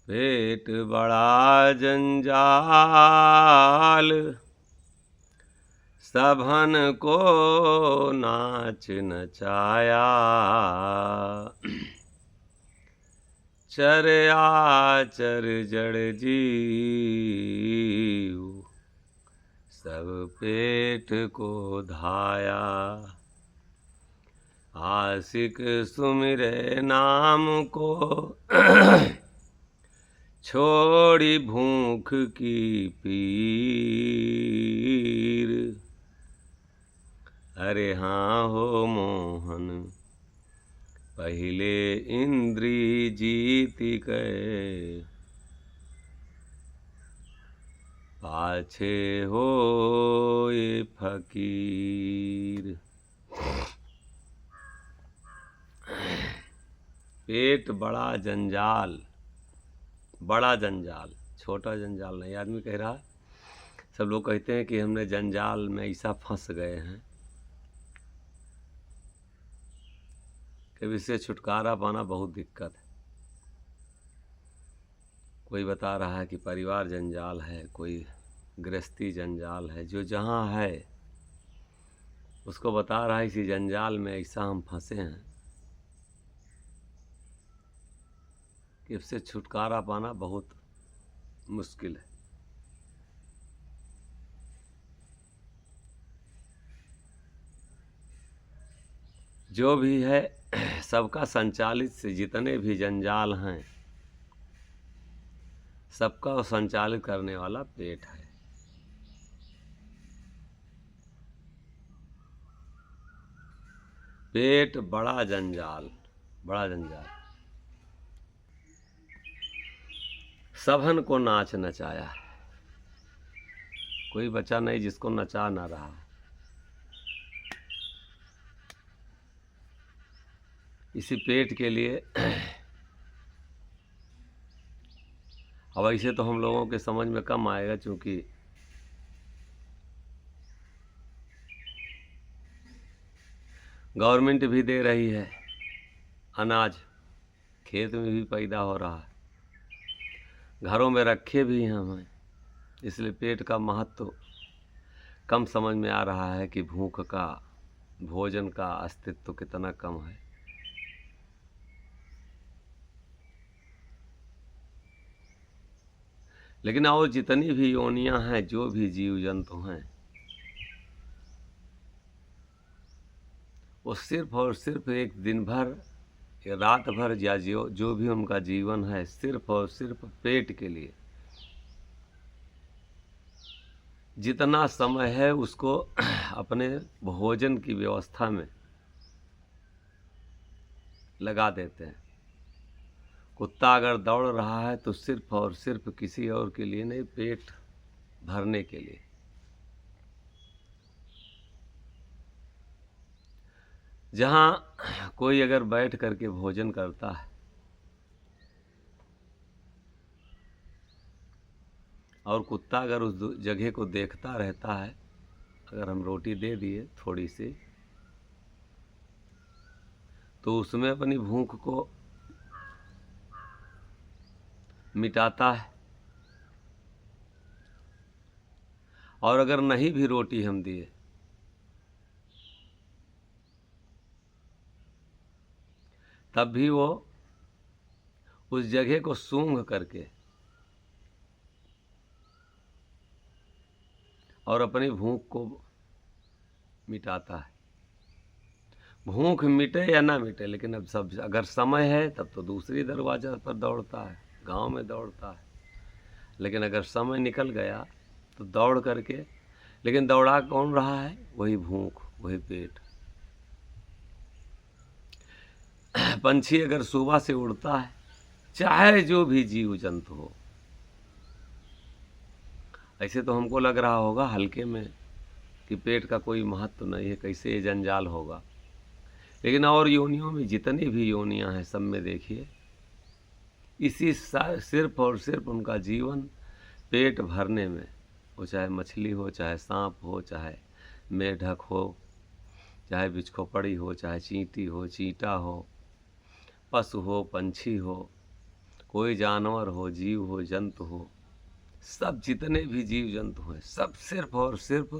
पेट बड़ा जंजाल, सबन को नाच नचाया। चर आचर जड़ जीव, सब पेट को धाया। आशिक सुमिरे नाम को, छोड़ी भूख की पीर। अरे हाँ हो मोहन, पहले इंद्री जीति गए, पाछे हो ये फकीर। पेट बड़ा जंजाल, बड़ा जंजाल, छोटा जंजाल नहीं। आदमी कह रहा, सब लोग कहते हैं कि हमने जंजाल में ऐसा फंस गए हैं कि इससे छुटकारा पाना बहुत दिक्कत है। कोई बता रहा है कि परिवार जंजाल है, कोई गृहस्थी जंजाल है। जो जहाँ है उसको बता रहा है इसी जंजाल में ऐसा हम फंसे हैं कि इससे छुटकारा पाना बहुत मुश्किल है। जो भी है सबका संचालित से जितने भी जंजाल हैं, सबका संचालित करने वाला पेट है। पेट बड़ा जंजाल, बड़ा जंजाल, सबन को नाच नचाया। कोई बच्चा नहीं जिसको नचा ना रहा। इसी पेट के लिए अब ऐसे तो हम लोगों के समझ में कम आएगा, क्योंकि गवर्नमेंट भी दे रही है अनाज, खेत में भी पैदा हो रहा है, घरों में रखे भी हैं हमें। इसलिए पेट का महत्व कम समझ में आ रहा है कि भूख का, भोजन का अस्तित्व कितना कम है। लेकिन और जितनी भी योनियां हैं, जो भी जीव जंतु हैं, वो सिर्फ और सिर्फ एक दिन भर या रात भर या जो भी उनका जीवन है, सिर्फ और सिर्फ पेट के लिए जितना समय है उसको अपने भोजन की व्यवस्था में लगा देते हैं। कुत्ता अगर दौड़ रहा है तो सिर्फ और सिर्फ किसी और के लिए नहीं, पेट भरने के लिए। जहाँ कोई अगर बैठ करके भोजन करता है और कुत्ता अगर उस जगह को देखता रहता है, अगर हम रोटी दे दिए थोड़ी सी, तो उसमें अपनी भूख को मिटाता है। और अगर नहीं भी रोटी हम दिए तब भी वो उस जगह को सूंघ करके और अपनी भूख को मिटाता है। भूख मिटे या ना मिटे, लेकिन अब सब अगर समय है तब तो दूसरी दरवाजा पर दौड़ता है, गांव में दौड़ता है। लेकिन अगर समय निकल गया तो दौड़ करके, लेकिन दौड़ा कौन रहा है? वही भूख, वही पेट। पंछी अगर सुबह से उड़ता है, चाहे जो भी जीव जंतु हो, ऐसे तो हमको लग रहा होगा हल्के में कि पेट का कोई महत्व नहीं है, कैसे ये जंजाल होगा। लेकिन और योनियों में जितनी भी योनियां हैं, सब में देखिए इसी सिर्फ और सिर्फ उनका जीवन पेट भरने में, वो चाहे मछली हो, चाहे सांप हो, चाहे मेढक हो, चाहे बिच्छखोपड़ी हो, चाहे चींटी हो, चींटा हो, पशु हो, पंछी हो, कोई जानवर हो, जीव हो, जंतु हो, सब जितने भी जीव जंतु हैं सब सिर्फ और सिर्फ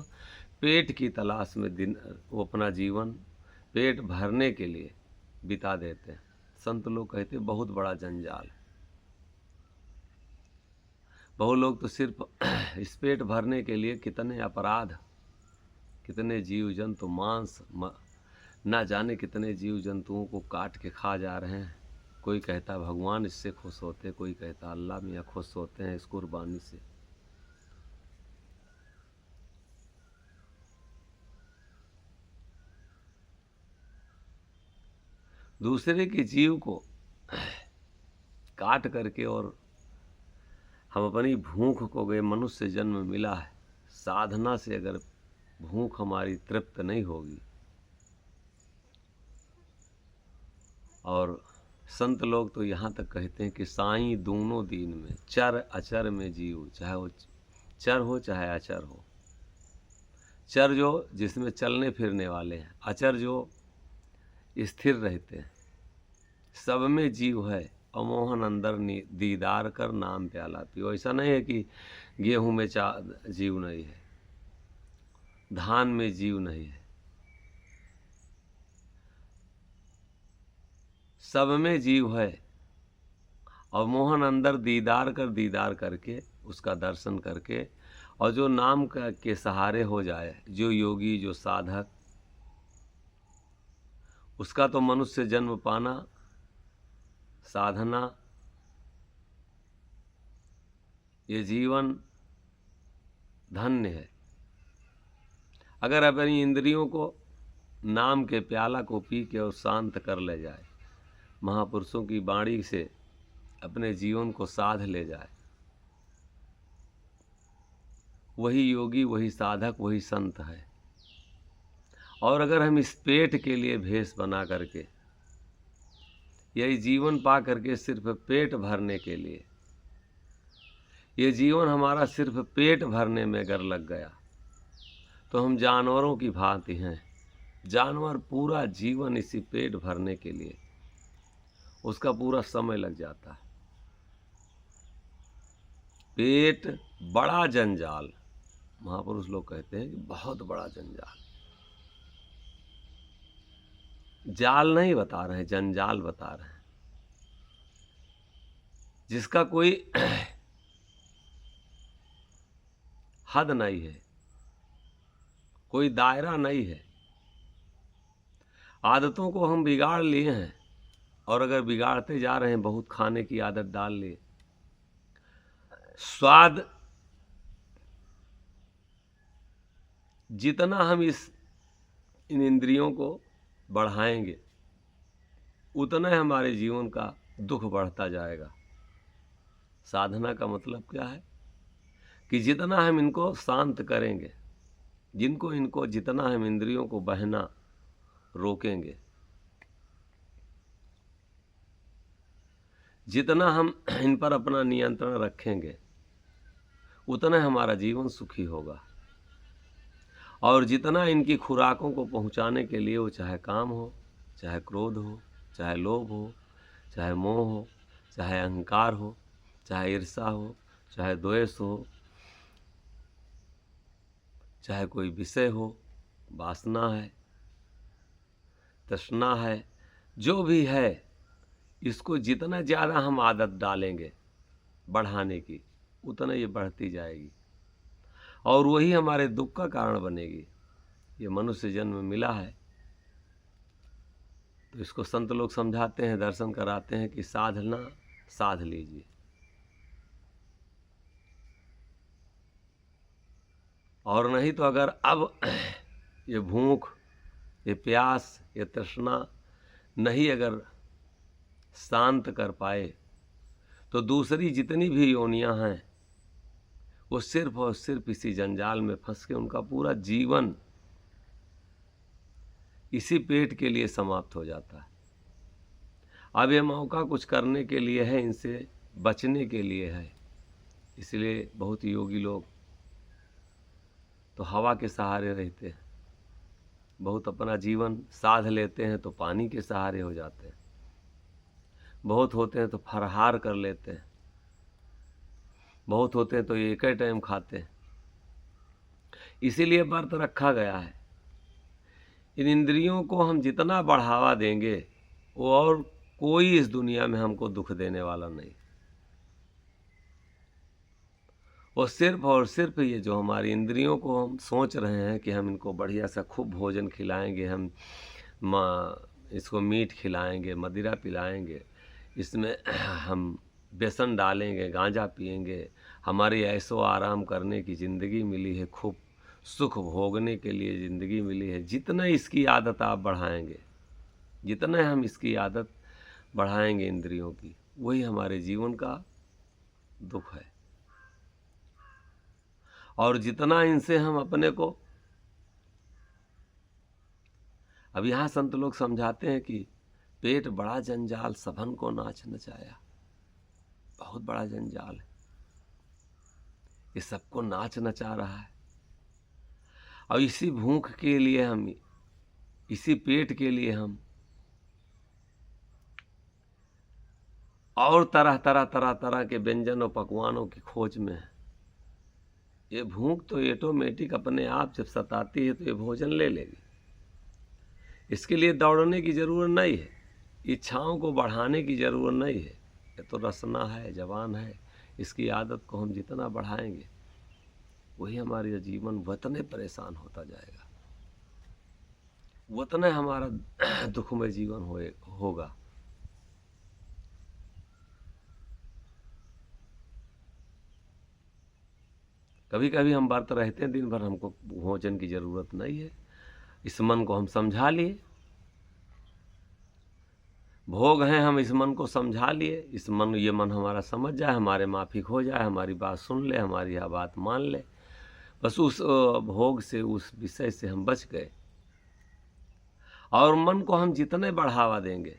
पेट की तलाश में दिन वो अपना जीवन पेट भरने के लिए बिता देते हैं। संत लोग कहते हैं बहुत बड़ा जंजाल। बहुत लोग तो सिर्फ इस पेट भरने के लिए कितने अपराध, कितने जीव जंतु मांस ना जाने कितने जीव जंतुओं को काट के खा जा रहे हैं। कोई कहता है भगवान इससे खुश होते, कोई कहता अल्लाह मियाँ खुश होते हैं इस कुर्बानी से। दूसरे के जीव को काट करके, और हम अपनी भूख को गए, मनुष्य जन्म मिला है, साधना से अगर भूख हमारी तृप्त नहीं होगी, और संत लोग तो यहाँ तक कहते हैं कि साईं दोनों दीन में चर अचर में जीव, चाहे वो चर हो चाहे अचर हो। चर जो जिसमें चलने फिरने वाले हैं, अचर जो स्थिर रहते हैं, सब में जीव है। अमोहन अंदर दीदार कर नाम प्याला पियो। ऐसा नहीं है कि गेहूं में जीव नहीं है, धान में जीव नहीं है, सब में जीव है। और मोहन अंदर दीदार करके उसका दर्शन करके, और जो नाम के सहारे हो जाए, जो योगी जो साधक, उसका तो मनुष्य जन्म पाना, साधना, ये जीवन धन्य है। अगर अपनी इंद्रियों को नाम के प्याला को पी के और शांत कर ले जाए, महापुरुषों की वाणी से अपने जीवन को साध ले जाए, वही योगी, वही साधक, वही संत है। और अगर हम इस पेट के लिए भेष बना करके, यही जीवन पा करके सिर्फ पेट भरने के लिए, ये जीवन हमारा सिर्फ पेट भरने में अगर लग गया, तो हम जानवरों की भांति हैं। जानवर पूरा जीवन इसी पेट भरने के लिए उसका पूरा समय लग जाता है। पेट बड़ा जंजाल, महापुरुष लोग कहते हैं कि बहुत बड़ा जंजाल। जाल नहीं बता रहे हैं, जंजाल बता रहे हैं, जिसका कोई हद नहीं है, कोई दायरा नहीं है। आदतों को हम बिगाड़ लिए हैं, और अगर बिगाड़ते जा रहे हैं, बहुत खाने की आदत डाल लिए, स्वाद जितना हम इन इंद्रियों को बढ़ाएंगे, उतना हमारे जीवन का दुख बढ़ता जाएगा। साधना का मतलब क्या है कि जितना हम इनको शांत करेंगे, इनको जितना हम इंद्रियों को बहना रोकेंगे, जितना हम इन पर अपना नियंत्रण रखेंगे, उतना हमारा जीवन सुखी होगा। और जितना इनकी खुराकों को पहुंचाने के लिए, वो चाहे काम हो, चाहे क्रोध हो, चाहे लोभ हो, चाहे मोह हो, चाहे अहंकार हो, चाहे ईर्ष्या हो, चाहे द्वेष हो, चाहे कोई विषय हो, वासना है, तृष्णा है, जो भी है, इसको जितना ज़्यादा हम आदत डालेंगे बढ़ाने की, उतना ये बढ़ती जाएगी, और वही हमारे दुख का कारण बनेगी। ये मनुष्य जन्म मिला है, तो इसको संत लोग समझाते हैं, दर्शन कराते हैं कि साधना साध लीजिए। और नहीं तो अगर अब ये भूख, ये प्यास, ये तृष्णा नहीं अगर शांत कर पाए, तो दूसरी जितनी भी योनियां हैं, वो सिर्फ और सिर्फ इसी जंजाल में फंस के उनका पूरा जीवन इसी पेट के लिए समाप्त हो जाता है। अब ये मौका कुछ करने के लिए है, इनसे बचने के लिए है। इसलिए बहुत योगी लोग तो हवा के सहारे रहते हैं, बहुत अपना जीवन साध लेते हैं तो पानी के सहारे हो जाते हैं, बहुत होते हैं तो फराहार कर लेते हैं, बहुत होते हैं तो एक ही टाइम खाते हैं। इसीलिए व्रत रखा गया है। इन इंद्रियों को हम जितना बढ़ावा देंगे, वो और कोई इस दुनिया में हमको दुख देने वाला नहीं। और सिर्फ ये जो हमारी इंद्रियों को हम सोच रहे हैं कि हम इनको बढ़िया सा खूब भोजन खिलाएंगे, हम इसको मीट खिलाएंगे, मदिरा पिलाएंगे, इसमें हम व्यसन डालेंगे, गांजा पिएंगे, हमारी ऐशो आराम करने की ज़िंदगी मिली है, खूब सुख भोगने के लिए ज़िंदगी मिली है। जितना इसकी आदत आप बढ़ाएंगे, जितना हम इसकी आदत बढ़ाएंगे इंद्रियों की, वही हमारे जीवन का दुख है। और जितना इनसे हम अपने को, अब यहाँ संत लोग समझाते हैं कि पेट बड़ा जंजाल सबन को नाच नचाया। बहुत बड़ा जंजाल है, ये सबको नाच नचा रहा है। और इसी भूख के लिए हम, इसी पेट के लिए हम और तरह तरह के व्यंजन और पकवानों की खोज में है। ये भूख तो ऑटोमेटिक अपने आप जब सताती है तो ये भोजन ले लेगी। इसके लिए दौड़ने की ज़रूरत नहीं है, इच्छाओं को बढ़ाने की ज़रूरत नहीं है। ये तो रसना है, जवान है, इसकी आदत को हम जितना बढ़ाएंगे वही हमारा जीवन उतने परेशान होता जाएगा, उतना हमारा दुखमय जीवन होगा। कभी कभी हम व्रत रहते हैं दिन भर, हमको भोजन की ज़रूरत नहीं है। इस मन को हम समझा लिए, भोग हैं, हम इस मन को समझा लिए, ये मन हमारा समझ जाए, हमारे माफिक हो जाए, हमारी बात सुन ले, हमारी यह बात मान ले, बस उस भोग से, उस विषय से हम बच गए। और मन को हम जितने बढ़ावा देंगे,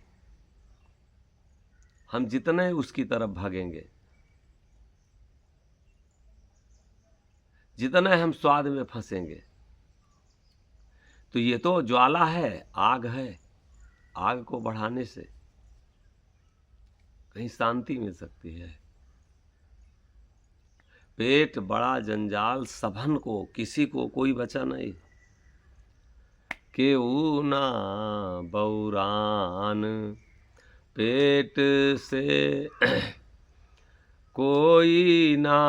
हम जितने उसकी तरफ भागेंगे, जितने हम स्वाद में फंसेंगे, तो ये तो ज्वाला है, आग है। आग को बढ़ाने से कहीं शांति मिल सकती है। पेट बड़ा जंजाल सबन को, किसी को कोई बचा नहीं। केहू ना बौरान पेट से कोई ना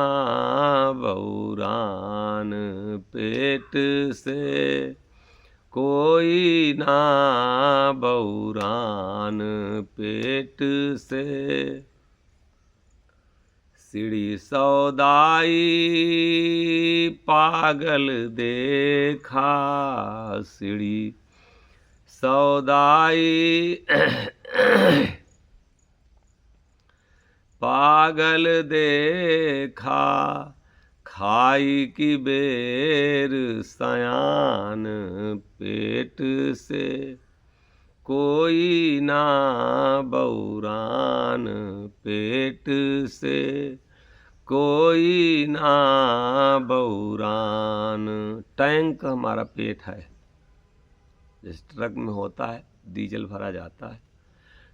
बौरान पेट से कोई ना बौरान पेट से। सीढ़ी सौदाई पागल देखा, सीढ़ी सौदाई पागल देखा, खाई की बेर सयान पेट से कोई ना बौरान पेट से कोई ना बौरान। टैंक हमारा पेट है, जिस ट्रक में होता है, डीजल भरा जाता है,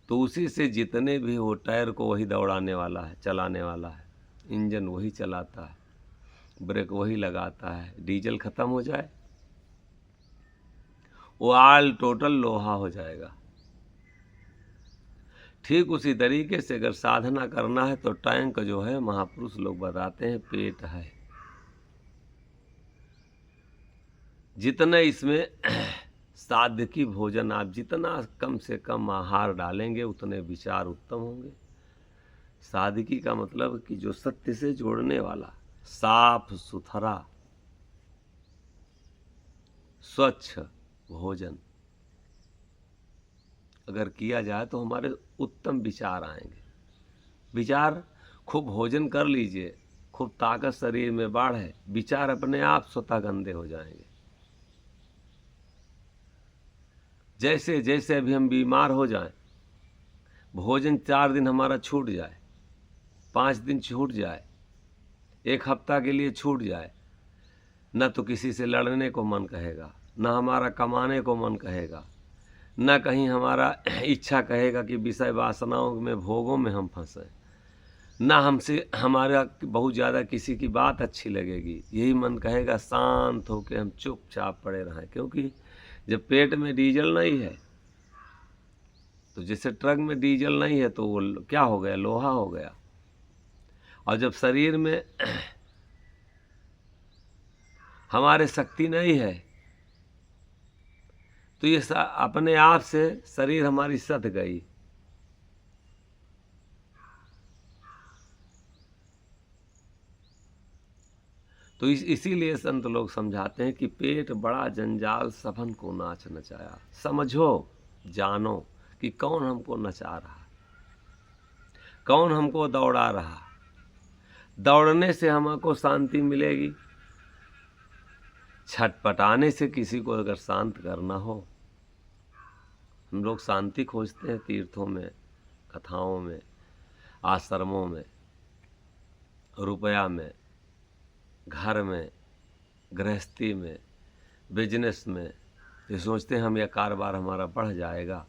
तो उसी से जितने भी हो, टायर को वही दौड़ाने वाला है, चलाने वाला है, इंजन वही चलाता है, ब्रेक वही लगाता है। डीजल खत्म हो जाए, वो आल टोटल लोहा हो जाएगा। ठीक उसी तरीके से अगर साधना करना है तो टैंक जो है, महापुरुष लोग बताते हैं, पेट है। जितने इसमें साध्य की भोजन, आप जितना कम से कम आहार डालेंगे, उतने विचार उत्तम होंगे। साधकी का मतलब कि जो सत्य से जोड़ने वाला, साफ सुथरा स्वच्छ भोजन अगर किया जाए तो हमारे उत्तम विचार आएंगे। विचार, खूब भोजन कर लीजिए, खूब ताकत शरीर में बढ़े, विचार अपने आप स्वतः गंदे हो जाएंगे। जैसे जैसे अभी हम बीमार हो जाएं, भोजन 4 दिन हमारा छूट जाए, 5 दिन छूट जाए, 1 हफ्ता के लिए छूट जाए, न तो किसी से लड़ने को मन कहेगा, न हमारा कमाने को मन कहेगा, न कहीं हमारा इच्छा कहेगा कि विषय वासनाओं में, भोगों में हम फंसे, ना हमसे हमारा बहुत ज़्यादा किसी की बात अच्छी लगेगी। यही मन कहेगा शांत होकर हम चुपचाप पड़े रहें, क्योंकि जब पेट में डीजल नहीं है, तो जैसे ट्रक में डीजल नहीं है तो वो क्या हो गया, लोहा हो गया। और जब शरीर में हमारे शक्ति नहीं है, तो ये अपने आप से शरीर हमारी सध गई। तो इसीलिए संत लोग समझाते हैं कि पेट बड़ा जंजाल सबन को नाच नचाया। समझो, जानो कि कौन हमको नचा रहा, कौन हमको दौड़ा रहा। दौड़ने से हमको शांति मिलेगी, छटपटाने से किसी को अगर शांत करना हो। हम लोग शांति खोजते हैं तीर्थों में, कथाओं में, आश्रमों में, रुपया में, घर में, गृहस्थी में, बिजनेस में। ये सोचते हैं हम, यह कारोबार हमारा बढ़ जाएगा।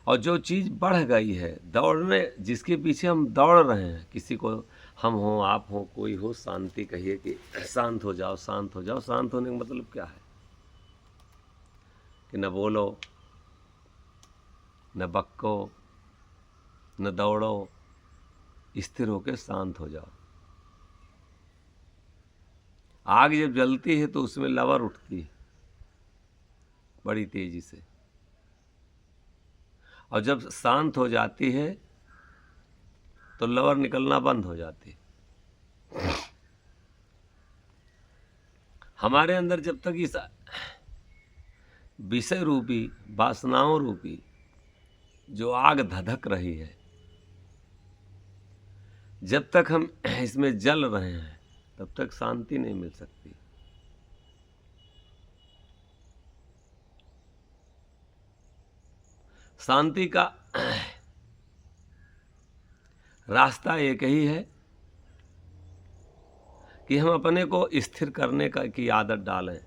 और जो चीज़ बढ़ गई है, दौड़ने जिसके पीछे हम दौड़ रहे हैं, किसी को, हम हो, आप हो, कोई हो, शांति कहिए कि शांत हो जाओ, शांत हो जाओ। शांत होने का मतलब क्या है? कि न बोलो, न बक्को, न दौड़ो, स्थिर होकर शांत हो जाओ। आग जब जलती है तो उसमें लवर उठती है बड़ी तेजी से, और जब शांत हो जाती है तो लवर निकलना बंद हो जाती है। हमारे अंदर जब तक इस विषय रूपी, वासनाओं रूपी जो आग धधक रही है, जब तक हम इसमें जल रहे हैं, तब तक शांति नहीं मिल सकती। शांति का रास्ता एक ही है कि हम अपने को स्थिर करने की आदत डालें।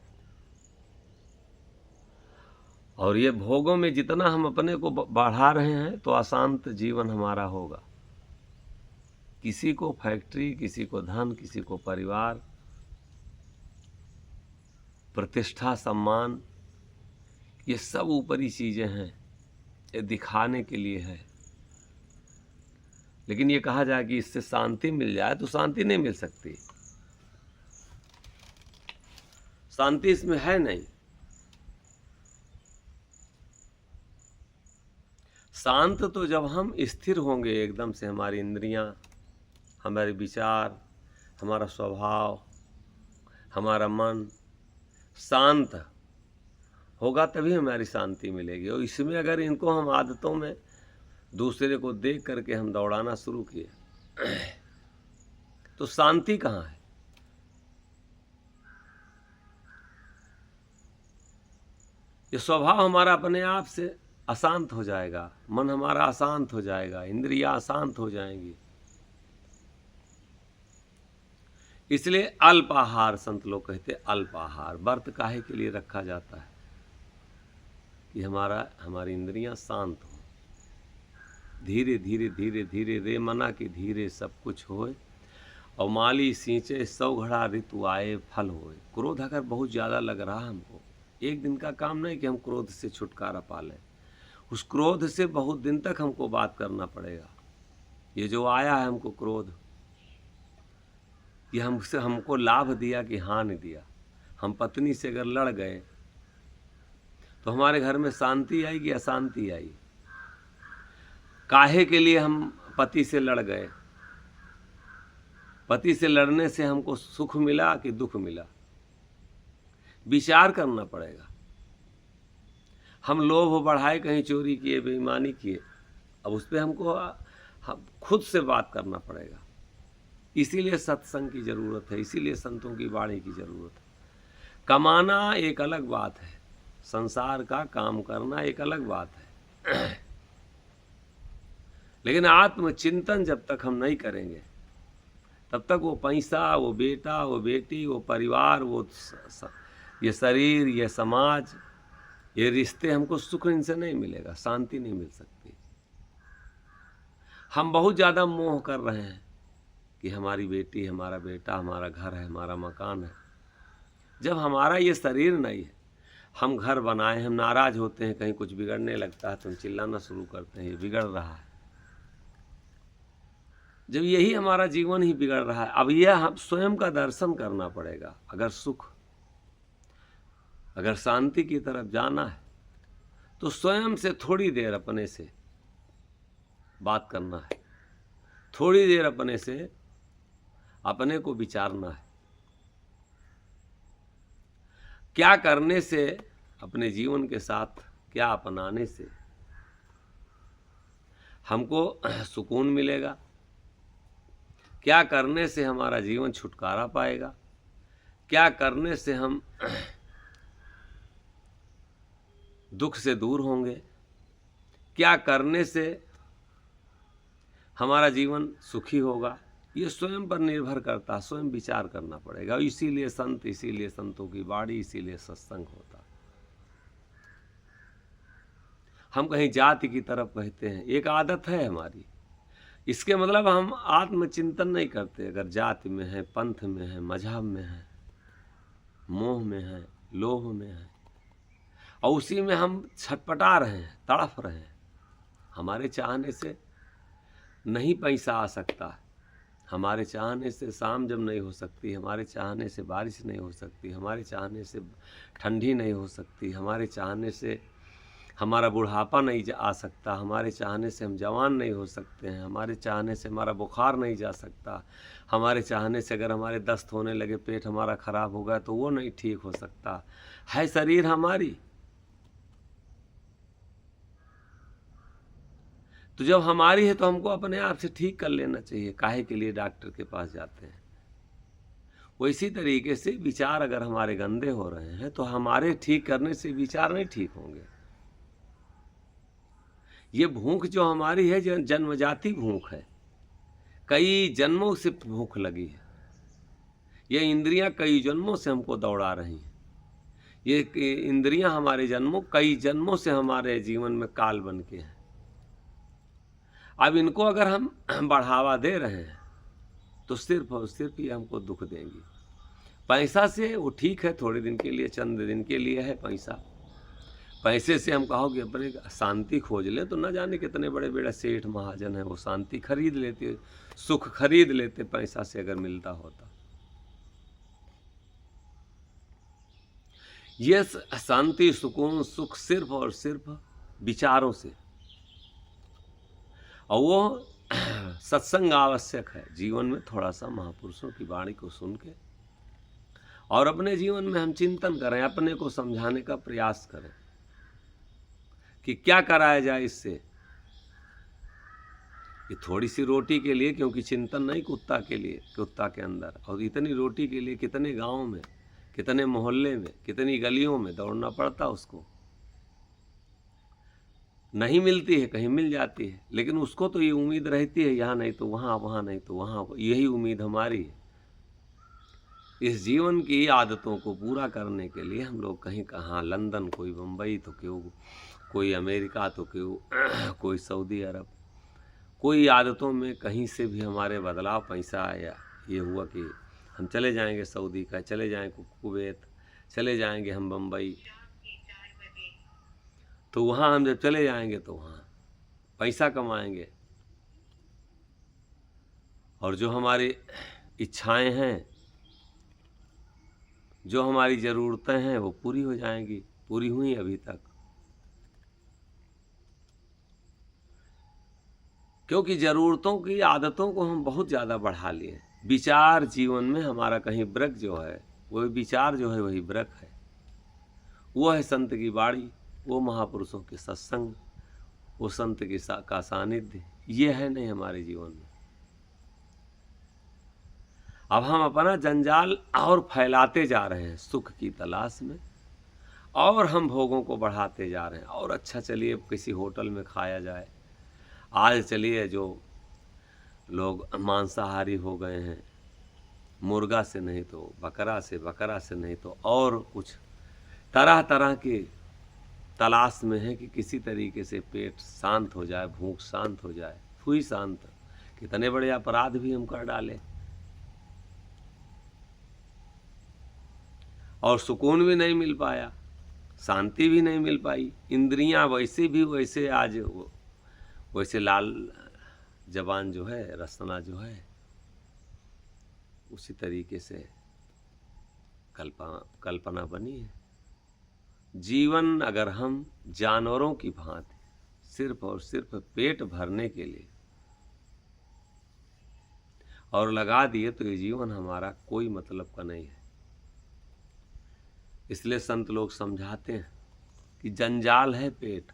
और ये भोगों में जितना हम अपने को बढ़ा रहे हैं, तो अशांत जीवन हमारा होगा। किसी को फैक्ट्री, किसी को धन, किसी को परिवार, प्रतिष्ठा, सम्मान, ये सब ऊपरी चीज़ें हैं, ये दिखाने के लिए है। लेकिन ये कहा जाए कि इससे शांति मिल जाए, तो शांति नहीं मिल सकती। शांति इसमें है नहीं। शांत तो जब हम स्थिर होंगे एकदम से, हमारी इंद्रियां, हमारे विचार, हमारा स्वभाव, हमारा मन शांत होगा, तभी हमारी शांति मिलेगी। और इसमें अगर इनको हम आदतों में दूसरे को देख करके हम दौड़ाना शुरू किए, तो शांति कहाँ है? ये स्वभाव हमारा अपने आप से अशांत हो जाएगा, मन हमारा अशांत हो जाएगा, इंद्रियां अशांत हो जाएंगी। इसलिए अल्प आहार, संत लोग कहते अल्प आहार। व्रत काहे के लिए रखा जाता है? कि हमारी इंद्रियां शांत हो। धीरे धीरे धीरे धीरे रे मना कि धीरे सब कुछ होए, और माली सींचे 100 घड़ा ऋतु आए फल होए। क्रोध अगर बहुत ज़्यादा लग रहा है हमको, एक दिन का काम नहीं कि हम क्रोध से छुटकारा पा लें। उस क्रोध से बहुत दिन तक हमको बात करना पड़ेगा। ये जो आया है हमको क्रोध, ये हमको लाभ दिया कि हानि दिया। हम पत्नी से अगर लड़ गए तो हमारे घर में शांति आई कि अशांति आई? काहे के लिए हम पति से लड़ गए? पति से लड़ने से हमको सुख मिला कि दुख मिला? विचार करना पड़ेगा। हम लोभ बढ़ाए, कहीं चोरी किए, बेईमानी किए, अब उस पर हमको हम खुद से बात करना पड़ेगा। इसीलिए सत्संग की ज़रूरत है, इसीलिए संतों की वाणी की ज़रूरत है। कमाना एक अलग बात है, संसार का काम करना एक अलग बात है, लेकिन आत्मचिंतन जब तक हम नहीं करेंगे, तब तक वो पैसा, वो बेटा, वो बेटी, वो परिवार, वो ये शरीर, ये समाज, ये रिश्ते हमको सुख इनसे नहीं मिलेगा, शांति नहीं मिल सकती। हम बहुत ज़्यादा मोह कर रहे हैं कि हमारी बेटी, हमारा बेटा, हमारा घर है, हमारा मकान है। जब हमारा ये शरीर नहीं है, हम घर बनाए, हम नाराज़ होते हैं, कहीं कुछ बिगड़ने लगता है तो हम चिल्लाना शुरू करते हैं, ये बिगड़ रहा है। जब यही हमारा जीवन ही बिगड़ रहा है, अब यह हम स्वयं का दर्शन करना पड़ेगा। अगर सुख, अगर शांति की तरफ जाना है तो स्वयं से थोड़ी देर अपने से बात करना है, थोड़ी देर अपने से अपने को विचारना है। क्या करने से, अपने जीवन के साथ क्या अपनाने से हमको सुकून मिलेगा, क्या करने से हमारा जीवन छुटकारा पाएगा, क्या करने से हम दुख से दूर होंगे, क्या करने से हमारा जीवन सुखी होगा, ये स्वयं पर निर्भर करता है। स्वयं विचार करना पड़ेगा। इसीलिए संत, इसीलिए संतों की बाड़ी, इसीलिए सत्संग होता। हम कहीं जाति की तरफ कहते हैं, एक आदत है हमारी, इसके मतलब हम आत्मचिंतन नहीं करते। अगर जाति में है, पंथ में है, मजहब में है, मोह में है, लोभ में है, और उसी में हम छटपटा रहे हैं, तड़फ रहे हैं। हमारे चाहने से नहीं पैसा आ सकता, हमारे चाहने से शाम जब नहीं हो सकती, हमारे चाहने से बारिश नहीं हो सकती, हमारे चाहने से ठंडी नहीं हो सकती, हमारे चाहने से हमारा बुढ़ापा नहीं आ सकता, हमारे चाहने से हम जवान नहीं हो सकते हैं, हमारे चाहने से हमारा बुखार नहीं जा सकता, हमारे चाहने से अगर हमारे दस्त होने लगे, पेट हमारा खराब होगा तो वो नहीं ठीक हो सकता है। शरीर हमारी, तो जब हमारी है तो हमको अपने आप से ठीक कर लेना चाहिए। काहे के लिए डॉक्टर के पास जाते हैं? वो इसी तरीके से विचार अगर हमारे गंदे हो रहे हैं तो हमारे ठीक करने से विचार नहीं ठीक होंगे। ये भूख जो हमारी है, जन्मजाति भूख है, कई जन्मों से भूख लगी है। ये इंद्रियां कई जन्मों से हमको दौड़ा रही हैं। ये इंद्रियां हमारे कई जन्मों से हमारे जीवन में काल बन के हैं। अब इनको अगर हम बढ़ावा दे रहे हैं तो सिर्फ और सिर्फ ये हमको दुख देंगी। पैसा से वो ठीक है, थोड़े दिन के लिए, चंद दिन के लिए है पैसा। पैसे से हम कहोगे अपने शांति खोज ले, तो न जाने कितने बड़े बड़े सेठ महाजन हैं, वो शांति खरीद लेते, सुख खरीद लेते पैसा से अगर मिलता होता। ये शांति, सुकून, सुख सिर्फ और सिर्फ विचारों से, और वो सत्संग आवश्यक है जीवन में। थोड़ा सा महापुरुषों की वाणी को सुन के और अपने जीवन में हम चिंतन करें, अपने को समझाने का प्रयास करें कि क्या कराया जाए इससे। ये थोड़ी सी रोटी के लिए, क्योंकि चिंतन नहीं कुत्ता के लिए, कुत्ता के अंदर, और इतनी रोटी के लिए कितने गांव में, कितने मोहल्ले में, कितनी गलियों में दौड़ना पड़ता उसको। नहीं मिलती है, कहीं मिल जाती है, लेकिन उसको तो ये उम्मीद रहती है, यहाँ नहीं तो वहाँ, वहाँ नहीं तो वहाँ। यही उम्मीद हमारी है। इस जीवन की आदतों को पूरा करने के लिए हम लोग कहीं कहाँ, लंदन, कोई बम्बई तो क्यों, कोई अमेरिका तो क्यों, कोई सऊदी अरब, कोई आदतों में कहीं से भी हमारे बदलाव, पैसा आया, ये हुआ कि हम चले जाएंगे सऊदी का, चले जाएंगे कुवैत, चले जाएंगे हम बम्बई, तो वहाँ हम जब चले जाएंगे तो वहाँ पैसा कमाएंगे, और जो हमारी इच्छाएं हैं, जो हमारी ज़रूरतें हैं, वो पूरी हो जाएंगी, पूरी हुई अभी तक। क्योंकि ज़रूरतों की आदतों को हम बहुत ज़्यादा बढ़ा लिए। विचार जीवन में हमारा कहीं ब्रक जो है, वो विचार जो है वही ब्रक है। वो है संत की बाड़ी, वो महापुरुषों के सत्संग, वो संत की का सानिध्य, ये है नहीं हमारे जीवन में। अब हम अपना जंजाल और फैलाते जा रहे हैं सुख की तलाश में, और हम भोगों को बढ़ाते जा रहे हैं। और अच्छा, चलिए किसी होटल में खाया जाए, आज चलिए जो लोग मांसाहारी हो गए हैं, मुर्गा से नहीं तो बकरा से, बकरा से नहीं तो और कुछ तरह तरह के तलाश में हैं कि किसी तरीके से पेट शांत हो जाए, भूख शांत हो जाए, हुई शांत। कितने बड़े अपराध भी हम कर डाले और सुकून भी नहीं मिल पाया, शांति भी नहीं मिल पाई। इंद्रियां वैसे भी वैसे आज वैसे लाल जबान जो है, रसना जो है, उसी तरीके से कल्पना बनी है। जीवन अगर हम जानवरों की भांति सिर्फ और सिर्फ पेट भरने के लिए और लगा दिए तो ये जीवन हमारा कोई मतलब का नहीं है। इसलिए संत लोग समझाते हैं कि जंजाल है पेट,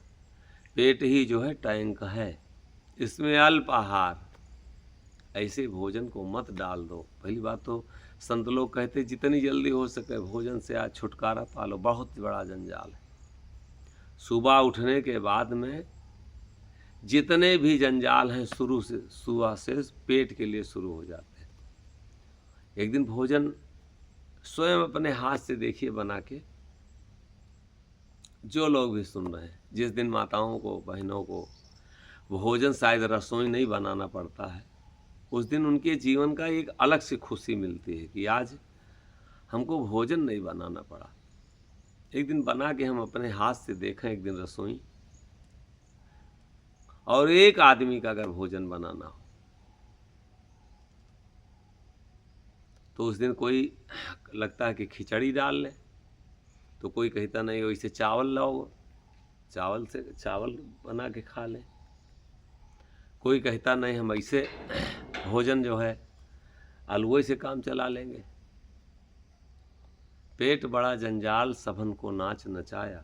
पेट ही जो है टैंक है, इसमें अल्प आहार, ऐसे भोजन को मत डाल दो। पहली बात तो संत लोग कहते जितनी जल्दी हो सके भोजन से आज छुटकारा पा लो, बहुत बड़ा जंजाल है। सुबह उठने के बाद में जितने भी जंजाल हैं सुबह से पेट के लिए शुरू हो जाते हैं। एक दिन भोजन स्वयं अपने हाथ से देखिए बना के, जो लोग भी सुन रहे हैं, जिस दिन माताओं को, बहनों को भोजन शायद रसोई नहीं बनाना पड़ता है, उस दिन उनके जीवन का एक अलग से खुशी मिलती है कि आज हमको भोजन नहीं बनाना पड़ा। एक दिन बना के हम अपने हाथ से देखें, एक दिन रसोई, और एक आदमी का अगर भोजन बनाना हो तो उस दिन कोई लगता है कि खिचड़ी डाल ले, तो कोई कहता नहीं वैसे चावल लाओ, चावल बना के खा लें। कोई कहता नहीं हम ऐसे भोजन जो है अलुए से काम चला लेंगे। पेट बड़ा जंजाल सबन को नाच नचाया,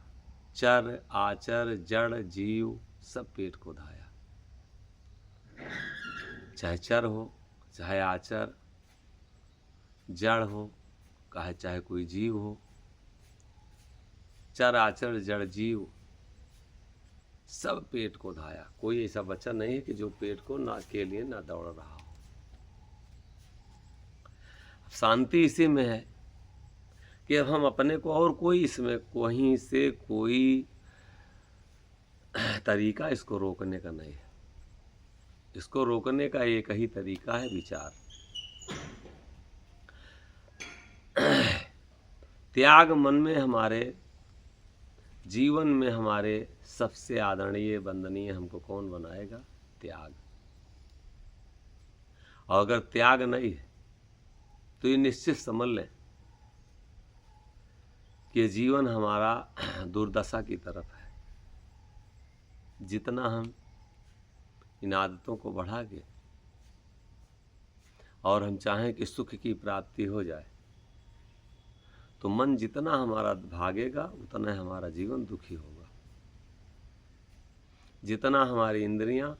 चर आचर जड़ जीव सब पेट को धाया। चाहे चर हो, चाहे आचर, जड़ हो, चाहे कोई जीव हो, चर आचर जड़ जीव सब पेट को धाया। कोई ऐसा बच्चा नहीं है कि जो पेट को ना के लिए ना दौड़ रहा हो। शांति इसी में है कि अब हम अपने को, और कोई इसमें कहीं से कोई तरीका इसको रोकने का नहीं है। इसको रोकने का एक ही तरीका है, विचार। त्याग मन में हमारे जीवन में हमारे सबसे आदरणीय वंदनीय हमको कौन बनाएगा? त्याग। और अगर त्याग नहीं है तो ये निश्चित समझ लें कि जीवन हमारा दुर्दशा की तरफ है। जितना हम इन आदतों को बढ़ा के और हम चाहें कि सुख की प्राप्ति हो जाए, तो मन जितना हमारा भागेगा उतना हमारा जीवन दुखी होगा। जितना हमारी इंद्रियां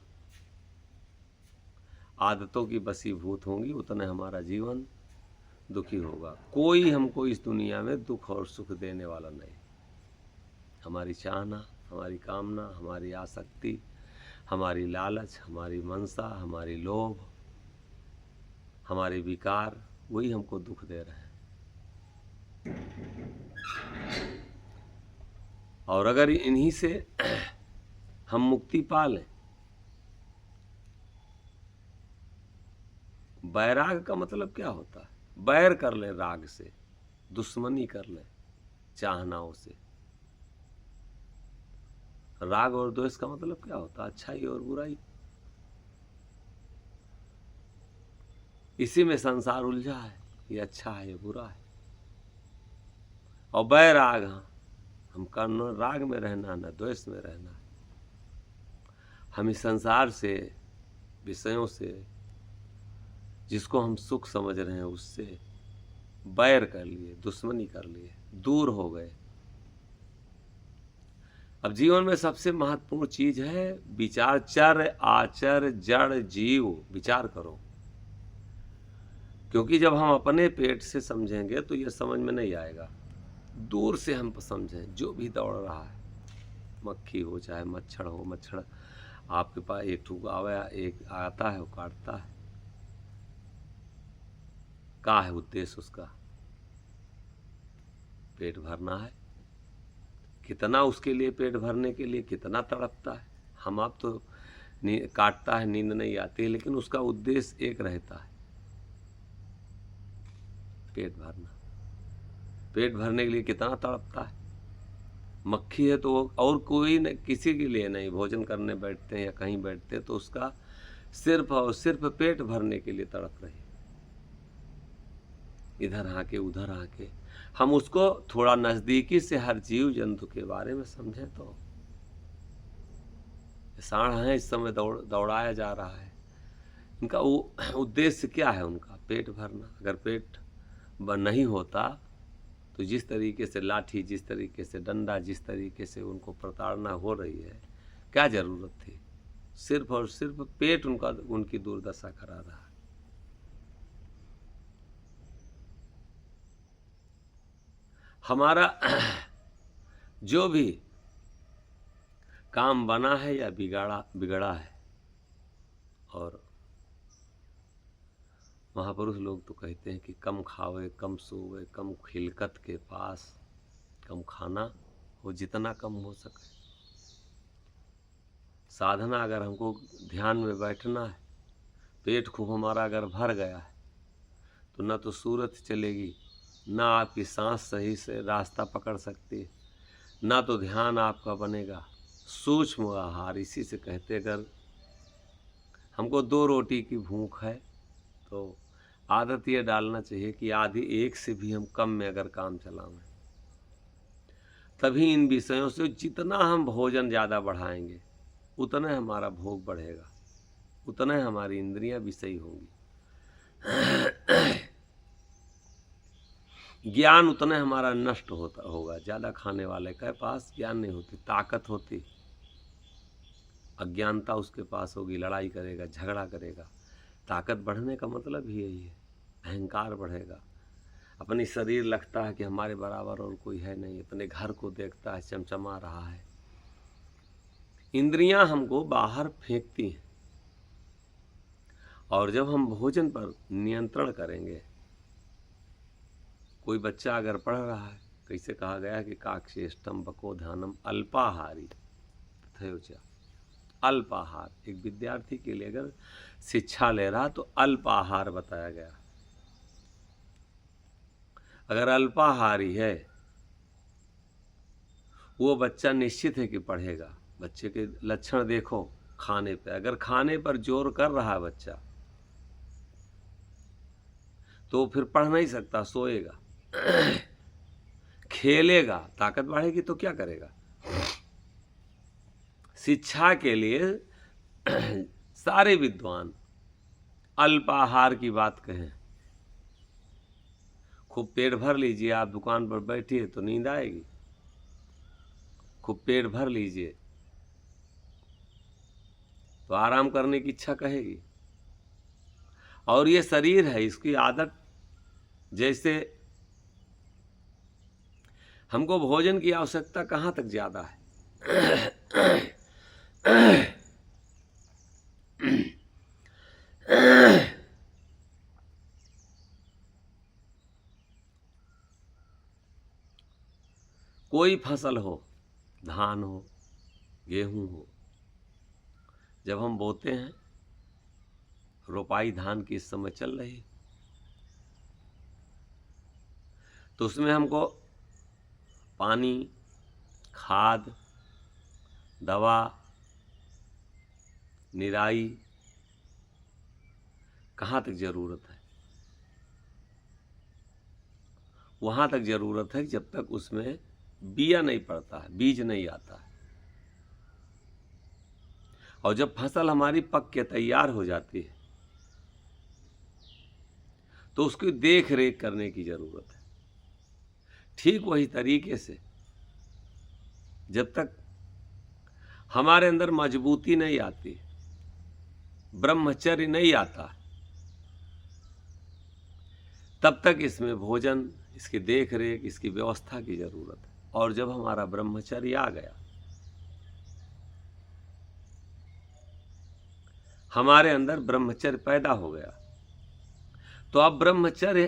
आदतों की बसीभूत होंगी उतना हमारा जीवन दुखी होगा। कोई हमको इस दुनिया में दुख और सुख देने वाला नहीं। हमारी चाहना, हमारी कामना, हमारी आसक्ति, हमारी लालच, हमारी मनसा, हमारी लोभ, हमारे विकार, वही हमको दुख दे रहे हैं। और अगर इन्हीं से हम मुक्ति पा लें, बैराग का मतलब क्या होता है? बैर कर ले राग से, दुश्मनी कर ले चाहनाओं से। राग और द्वेष का मतलब क्या होता है? अच्छाई और बुराई। इसी में संसार उलझा है, ये अच्छा है, ये बुरा है। और बैराग, हमका न राग में रहना न द्वेष में रहना है। हम इस संसार से, विषयों से, जिसको हम सुख समझ रहे हैं उससे बैर कर लिए, दुश्मनी कर लिए, दूर हो गए। अब जीवन में सबसे महत्वपूर्ण चीज है विचार। चर आचर जड़ जीव, विचार करो। क्योंकि जब हम अपने पेट से समझेंगे तो ये समझ में नहीं आएगा। दूर से हम समझें, जो भी दौड़ रहा है, मक्खी हो चाहे मच्छर हो, मच्छर आपके पास एक ठूक आवे, एक आता है, वो काटता है, क्या है उद्देश्य उसका? पेट भरना है। कितना उसके लिए पेट भरने के लिए कितना तड़पता है। हम आप तो काटता है, नींद नहीं आती है, लेकिन उसका उद्देश्य एक रहता है, पेट भरना। पेट भरने के लिए कितना तड़पता है। मक्खी है तो वो और कोई न, किसी के लिए नहीं, भोजन करने बैठते हैं या कहीं बैठते हैं तो उसका सिर्फ और सिर्फ पेट भरने के लिए तड़प रही, इधर आके उधर आके। हम उसको थोड़ा नजदीकी से हर जीव जंतु के बारे में समझें तो सांड है, इस समय दौड़ाया जा रहा है, इनका उद्देश्य क्या है? उनका पेट भरना। अगर पेट नहीं होता तो जिस तरीके से लाठी, जिस तरीके से डंडा, जिस तरीके से उनको प्रताड़ना हो रही है, क्या जरूरत थी? सिर्फ और सिर्फ पेट उनकी दुर्दशा करा रहा है। हमारा जो भी काम बना है या बिगड़ा है, और महापुरुष लोग तो कहते हैं कि कम खावे, कम सोवे, कम खिलकत के पास, कम खाना हो जितना कम हो सके। साधना अगर हमको ध्यान में बैठना है, पेट खूब हमारा अगर भर गया है तो न तो सूरत चलेगी, ना आपकी सांस सही से रास्ता पकड़ सकती है, ना तो ध्यान आपका बनेगा। सूक्ष्म आहार, इसी से कहते अगर हमको 2 रोटी की भूख है तो आदत ये डालना चाहिए कि आधी एक से भी हम कम में अगर काम चलावें, तभी इन विषयों से जितना हम भोजन ज़्यादा बढ़ाएंगे उतना हमारा भोग बढ़ेगा, उतना हमारी इंद्रियां विषयी होंगी, ज्ञान उतना हमारा नष्ट होगा। ज़्यादा खाने वाले के पास ज्ञान नहीं होती, ताकत होती, अज्ञानता उसके पास होगी, लड़ाई करेगा, झगड़ा करेगा। ताकत बढ़ने का मतलब ही यही है, अहंकार बढ़ेगा। अपनी शरीर लगता है कि हमारे बराबर और कोई है नहीं, अपने घर को देखता है चमचमा रहा है। इंद्रियां हमको बाहर फेंकती हैं, और जब हम भोजन पर नियंत्रण करेंगे, कोई बच्चा अगर पढ़ रहा है, कैसे कहा गया कि काक्षेष्टम बको ध्यानम अल्पाहारी तथयोचा। अल्पाहार, एक विद्यार्थी के लिए अगर शिक्षा ले रहा तो अल्पाहार बताया गया। अगर अल्पाहारी है वो बच्चा निश्चित है कि पढ़ेगा। बच्चे के लक्षण देखो खाने पे, अगर खाने पर जोर कर रहा है बच्चा तो फिर पढ़ नहीं सकता, सोएगा। खेलेगा, ताकत बढ़ेगी तो क्या करेगा? शिक्षा के लिए सारे विद्वान अल्पाहार की बात कहें। खूब पेट भर लीजिए, आप दुकान पर बैठिए तो नींद आएगी। खूब पेट भर लीजिए तो आराम करने की इच्छा कहेगी। और ये शरीर है, इसकी आदत, जैसे हमको भोजन की आवश्यकता कहाँ तक ज़्यादा है। कोई फसल हो, धान हो, गेहूं हो, जब हम बोते हैं, रोपाई धान की इस समय चल रही, तो उसमें हमको पानी, खाद, दवा, निराई कहाँ तक ज़रूरत है? वहाँ तक ज़रूरत है जब तक उसमें बिया नहीं पड़ता है, बीज नहीं आता है। और जब फसल हमारी पक के तैयार हो जाती है तो उसकी देख रेख करने की ज़रूरत है। ठीक वही तरीके से जब तक हमारे अंदर मजबूती नहीं आती, ब्रह्मचर्य नहीं आता, तब तक इसमें भोजन, इसकी देख रेख, इसकी व्यवस्था की ज़रूरत है। और जब हमारा ब्रह्मचर्य आ गया, हमारे अंदर ब्रह्मचर्य पैदा हो गया, तो अब ब्रह्मचर्य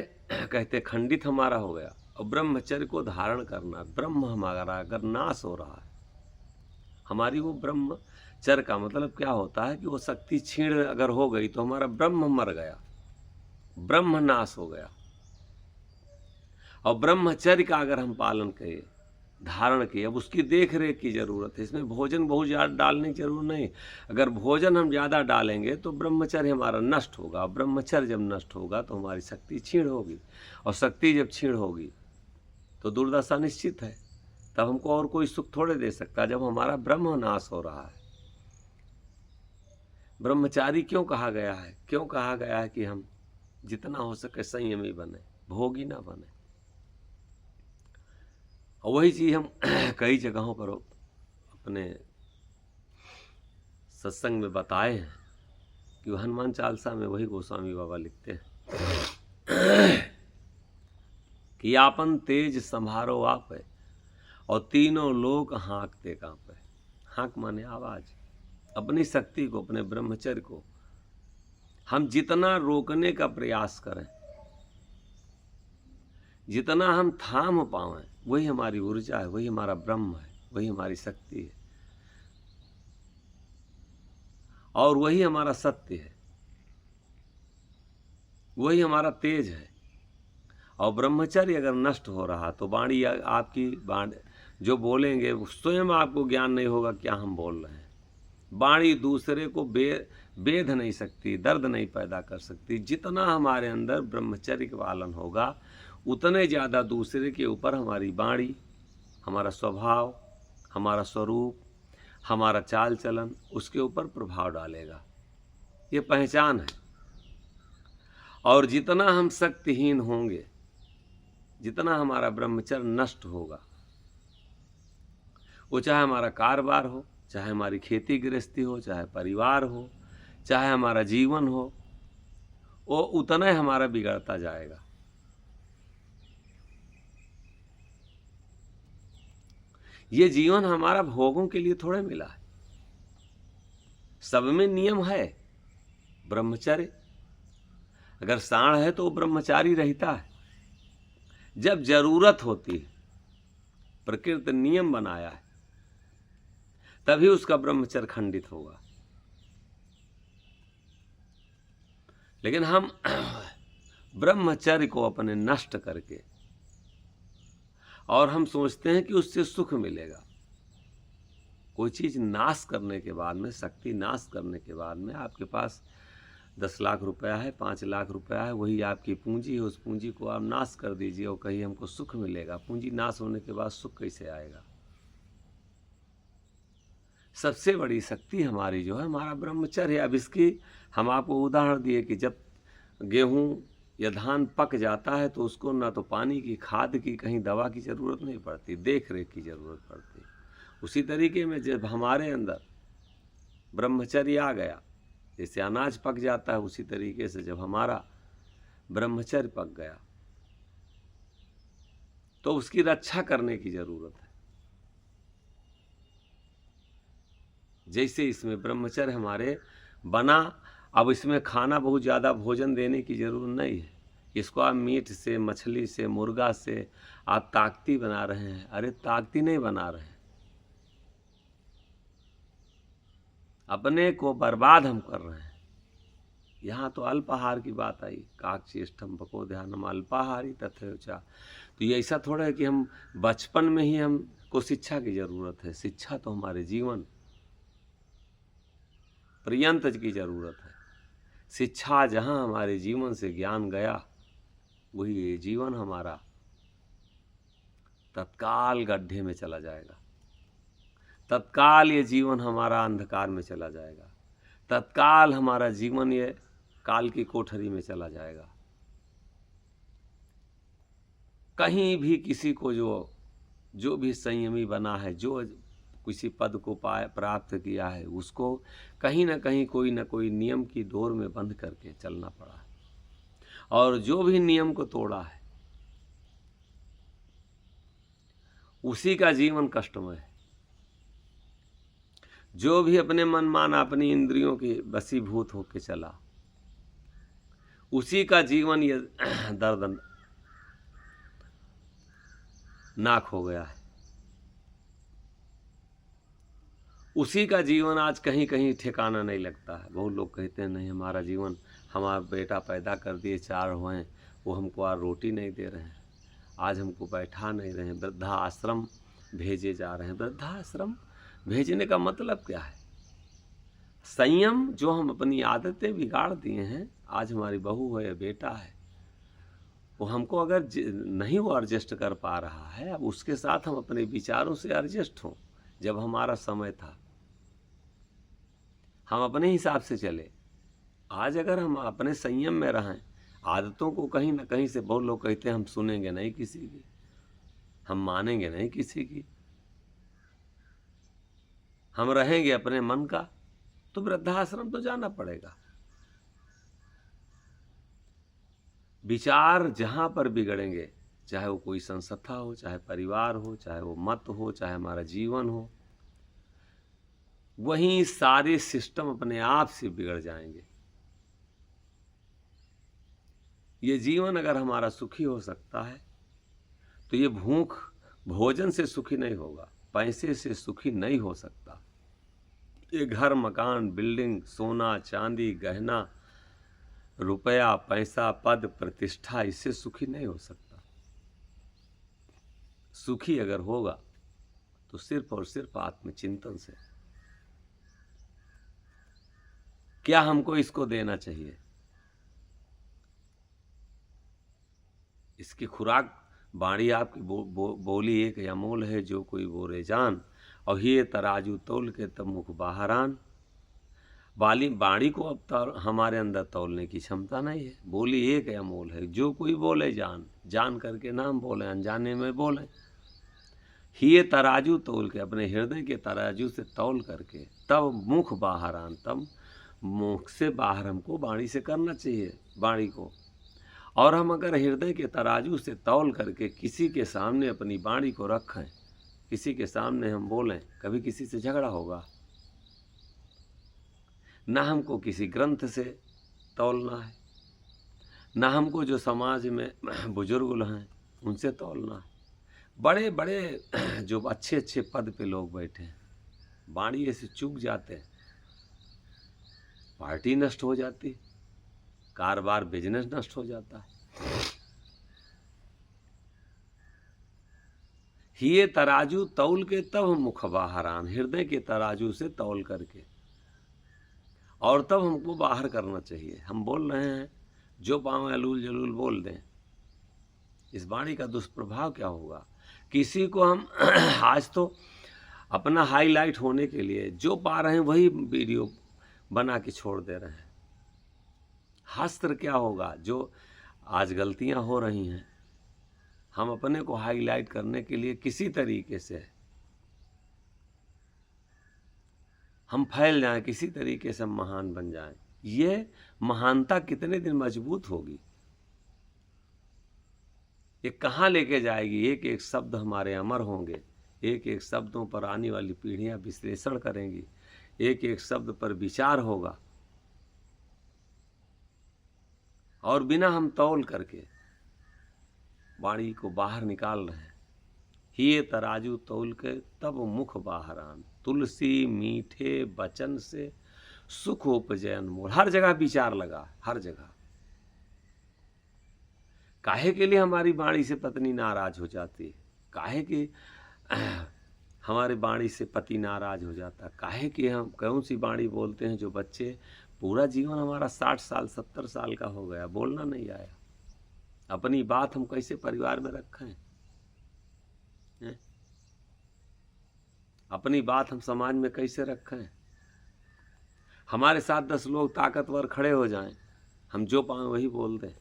कहते खंडित हमारा हो गया और ब्रह्मचर्य को धारण करना। ब्रह्म हमारा अगर नाश हो रहा है, हमारी वो ब्रह्मचर्य का मतलब क्या होता है कि वो शक्ति क्षीण अगर हो गई तो हमारा ब्रह्म मर गया, ब्रह्म नाश हो गया। और ब्रह्मचर्य का अगर हम पालन करें, धारण किए, अब उसकी देख रेख की जरूरत है। इसमें भोजन बहुत ज़्यादा डालने की जरूरत नहीं। अगर भोजन हम ज़्यादा डालेंगे तो ब्रह्मचर्य हमारा नष्ट होगा। और ब्रह्मचर्य जब नष्ट होगा तो हमारी शक्ति क्षीण होगी, और शक्ति जब क्षीण होगी तो दुर्दशा निश्चित है। तब हमको और कोई सुख थोड़े दे सकता जब हमारा ब्रह्म नाश हो रहा है। ब्रह्मचारी क्यों कहा गया है? क्यों कहा गया है कि हम जितना हो सके संयमी बने, भोगी ना बने। और वही चीज़ हम कई जगहों पर अपने सत्संग में बताए हैं कि हनुमान चालीसा में वही गोस्वामी बाबा लिखते हैं कि आपन तेज संभारो आप है और तीनों लोग हाँकते कांपे। हाँक माने आवाज। अपनी शक्ति को, अपने ब्रह्मचर्य को हम जितना रोकने का प्रयास करें, जितना हम थाम पाएं, वही हमारी ऊर्जा है, वही हमारा ब्रह्म है, वही हमारी शक्ति है, और वही हमारा सत्य है, वही हमारा तेज है। और ब्रह्मचर्य अगर नष्ट हो रहा तो वाणी आपकी जो बोलेंगे स्वयं आपको ज्ञान नहीं होगा क्या हम बोल रहे हैं। वाणी दूसरे को बेध नहीं सकती, दर्द नहीं पैदा कर सकती। जितना हमारे अंदर ब्रह्मचर्य का पालन होगा उतने ज़्यादा दूसरे के ऊपर हमारी वाणी, हमारा स्वभाव, हमारा स्वरूप, हमारा चाल चलन उसके ऊपर प्रभाव डालेगा। ये पहचान है। और जितना हम शक्तिहीन होंगे, जितना हमारा ब्रह्मचर्य नष्ट होगा, वो चाहे हमारा कारोबार हो, चाहे हमारी खेती गृहस्थी हो, चाहे परिवार हो, चाहे हमारा जीवन हो, वो उतना ही हमारा बिगड़ता जाएगा। ये जीवन हमारा भोगों के लिए थोड़े मिला है। सब में नियम है। ब्रह्मचर्य अगर साण है तो वो ब्रह्मचारी रहता है। जब जरूरत होती है, प्रकृति नियम बनाया है, तभी उसका ब्रह्मचर्य खंडित होगा। लेकिन हम ब्रह्मचर्य को अपने नष्ट करके और हम सोचते हैं कि उससे सुख मिलेगा। कोई चीज़ नाश करने के बाद में, शक्ति नाश करने के बाद में आपके पास 10 लाख रुपया है, 5 लाख रुपया है, वही आपकी पूंजी है। उस पूंजी को आप नाश कर दीजिए और कहीं हमको सुख मिलेगा। पूंजी नाश होने के बाद सुख कैसे आएगा? सबसे बड़ी शक्ति हमारी जो है हमारा ब्रह्मचर्य है। अब इसकी हम आपको उदाहरण दिए कि जब गेहूं या धान पक जाता है तो उसको ना तो पानी की, खाद की, कहीं दवा की ज़रूरत नहीं पड़ती, देख रेख की ज़रूरत पड़ती। उसी तरीके में जब हमारे अंदर ब्रह्मचर्य आ गया, जैसे अनाज पक जाता है, उसी तरीके से जब हमारा ब्रह्मचर्य पक गया तो उसकी रक्षा करने की ज़रूरत है। जैसे इसमें ब्रह्मचर्य हमारे बना, अब इसमें खाना बहुत ज़्यादा भोजन देने की ज़रूरत नहीं है। इसको आप मीट से, मछली से, मुर्गा से आप ताकती बना रहे हैं। अरे ताकती नहीं बना रहे हैं, अपने को बर्बाद हम कर रहे हैं। यहाँ तो अल्पाहार की बात आई, काकचेष्टम पको ध्यानम अल्पाहारी तथैवच। तो ये ऐसा थोड़ा है कि हम बचपन में ही हमको शिक्षा की ज़रूरत है। शिक्षा तो हमारे जीवन पर्यंत की ज़रूरत है। शिक्षा जहाँ हमारे जीवन से ज्ञान गया, वही ये जीवन हमारा तत्काल गड्ढे में चला जाएगा। तत्काल ये जीवन हमारा अंधकार में चला जाएगा। तत्काल हमारा जीवन ये काल की कोठरी में चला जाएगा। कहीं भी किसी को जो भी संयमी बना है, जो किसी पद को प्राप्त किया है, उसको कहीं ना कहीं कोई ना कोई नियम की डोर में बंद करके चलना पड़ा है। और जो भी नियम को तोड़ा है उसी का जीवन कष्टमय है। जो भी अपने मन माना, अपनी इंद्रियों के वशीभूत होके चला, उसी का जीवन ये दर्द ना खो गया है। उसी का जीवन आज कहीं कहीं ठिकाना नहीं लगता है। बहुत लोग कहते हैं नहीं हमारा जीवन, हमारा बेटा पैदा कर दिए 4 हुए, वो हमको आज रोटी नहीं दे रहे हैं, आज हमको बैठा नहीं रहे हैं, वृद्धाश्रम भेजे जा रहे हैं। वृद्धाश्रम भेजने का मतलब क्या है? संयम जो हम अपनी आदतें बिगाड़ दिए हैं, आज हमारी बहू है या बेटा है, वो हमको अगर नहीं वो एडजस्ट कर पा रहा है, अब उसके साथ हम अपने विचारों से एडजस्ट हों। जब हमारा समय था हम अपने हिसाब से चले, आज अगर हम अपने संयम में रहें, आदतों को कहीं ना कहीं से, बहुत लोग कहते हैं हम सुनेंगे नहीं किसी की, हम मानेंगे नहीं किसी की, हम रहेंगे अपने मन का, तो वृद्धाश्रम तो जाना पड़ेगा। विचार जहां पर बिगड़ेंगे, चाहे वो कोई संस्था हो, चाहे परिवार हो, चाहे वो मत हो, चाहे हमारा जीवन हो, वहीं सारे सिस्टम अपने आप से बिगड़ जाएंगे। ये जीवन अगर हमारा सुखी हो सकता है तो ये भूख भोजन से सुखी नहीं होगा, पैसे से सुखी नहीं हो सकता। ये घर मकान बिल्डिंग सोना चांदी गहना रुपया पैसा पद प्रतिष्ठा, इससे सुखी नहीं हो सकता। सुखी अगर होगा तो सिर्फ और सिर्फ आत्मचिंतन से। क्या हमको इसको देना चाहिए? इसकी खुराक बाणी आपकी बोली एक अमोल है, जो कोई बोले जान, और ये तराजू तौल के तब मुख बाहरान। बाणी को अब हमारे अंदर तौलने की क्षमता नहीं है। बोली एक अमोल है, जो कोई बोले जान, जान करके नाम बोले, अनजाने में बोले। ये तराजू तौल के, अपने हृदय के तराजू से तौल करके तब मुख बाहरान, तब मुख से बाहर हमको बाणी से करना चाहिए बाणी को। और हम अगर हृदय के तराजू से तौल करके किसी के सामने अपनी बाणी को रखें, किसी के सामने हम बोलें, कभी किसी से झगड़ा होगा? ना हमको किसी ग्रंथ से तौलना है, ना हमको जो समाज में बुजुर्ग हैं उनसे तौलना है। बड़े बड़े जो अच्छे अच्छे पद पे लोग बैठे हैं, बाणी ऐसे चूक जाते हैं, पार्टी नष्ट हो जाती, कारोबार बिजनेस नष्ट हो जाता है। ये तराजू तौल के तब मुख बाहरान, हृदय के तराजू से तौल करके, और तब हमको बाहर करना चाहिए। हम बोल रहे हैं जो पाँव अलूल जलूल बोल दें, इस वाणी का दुष्प्रभाव क्या होगा? किसी को हम आज तो अपना हाईलाइट होने के लिए जो पा रहे हैं वही वीडियो बना के छोड़ दे रहे हैं। हस्त्र क्या होगा? जो आज गलतियां हो रही हैं, हम अपने को हाईलाइट करने के लिए किसी तरीके से हम फैल जाएं, किसी तरीके से हम महान बन जाएं, ये महानता कितने दिन मजबूत होगी? ये कहाँ लेके जाएगी? एक एक शब्द हमारे अमर होंगे, एक एक शब्दों पर आने वाली पीढ़ियां विश्लेषण करेंगी, एक एक शब्द पर विचार होगा, और बिना हम तौल करके वाणी को बाहर निकाल रहे हैं। ही तराजू तौल के तब मुख बाहरान, तुलसी मीठे वचन से सुख उपजय अनमोल। हर जगह विचार लगा, हर जगह। काहे के लिए हमारी वाणी से पत्नी नाराज हो जाती है? काहे कि हमारे वाणी से पति नाराज हो जाता? काहे कि हम कौन सी वाणी बोलते हैं जो बच्चे, पूरा जीवन हमारा 60 साल 70 साल का हो गया, बोलना नहीं आया। अपनी बात हम कैसे परिवार में रखें? अपनी बात हम समाज में कैसे रखें? हमारे साथ 10 लोग ताकतवर खड़े हो जाएं, हम जो पाएं वही बोल दें।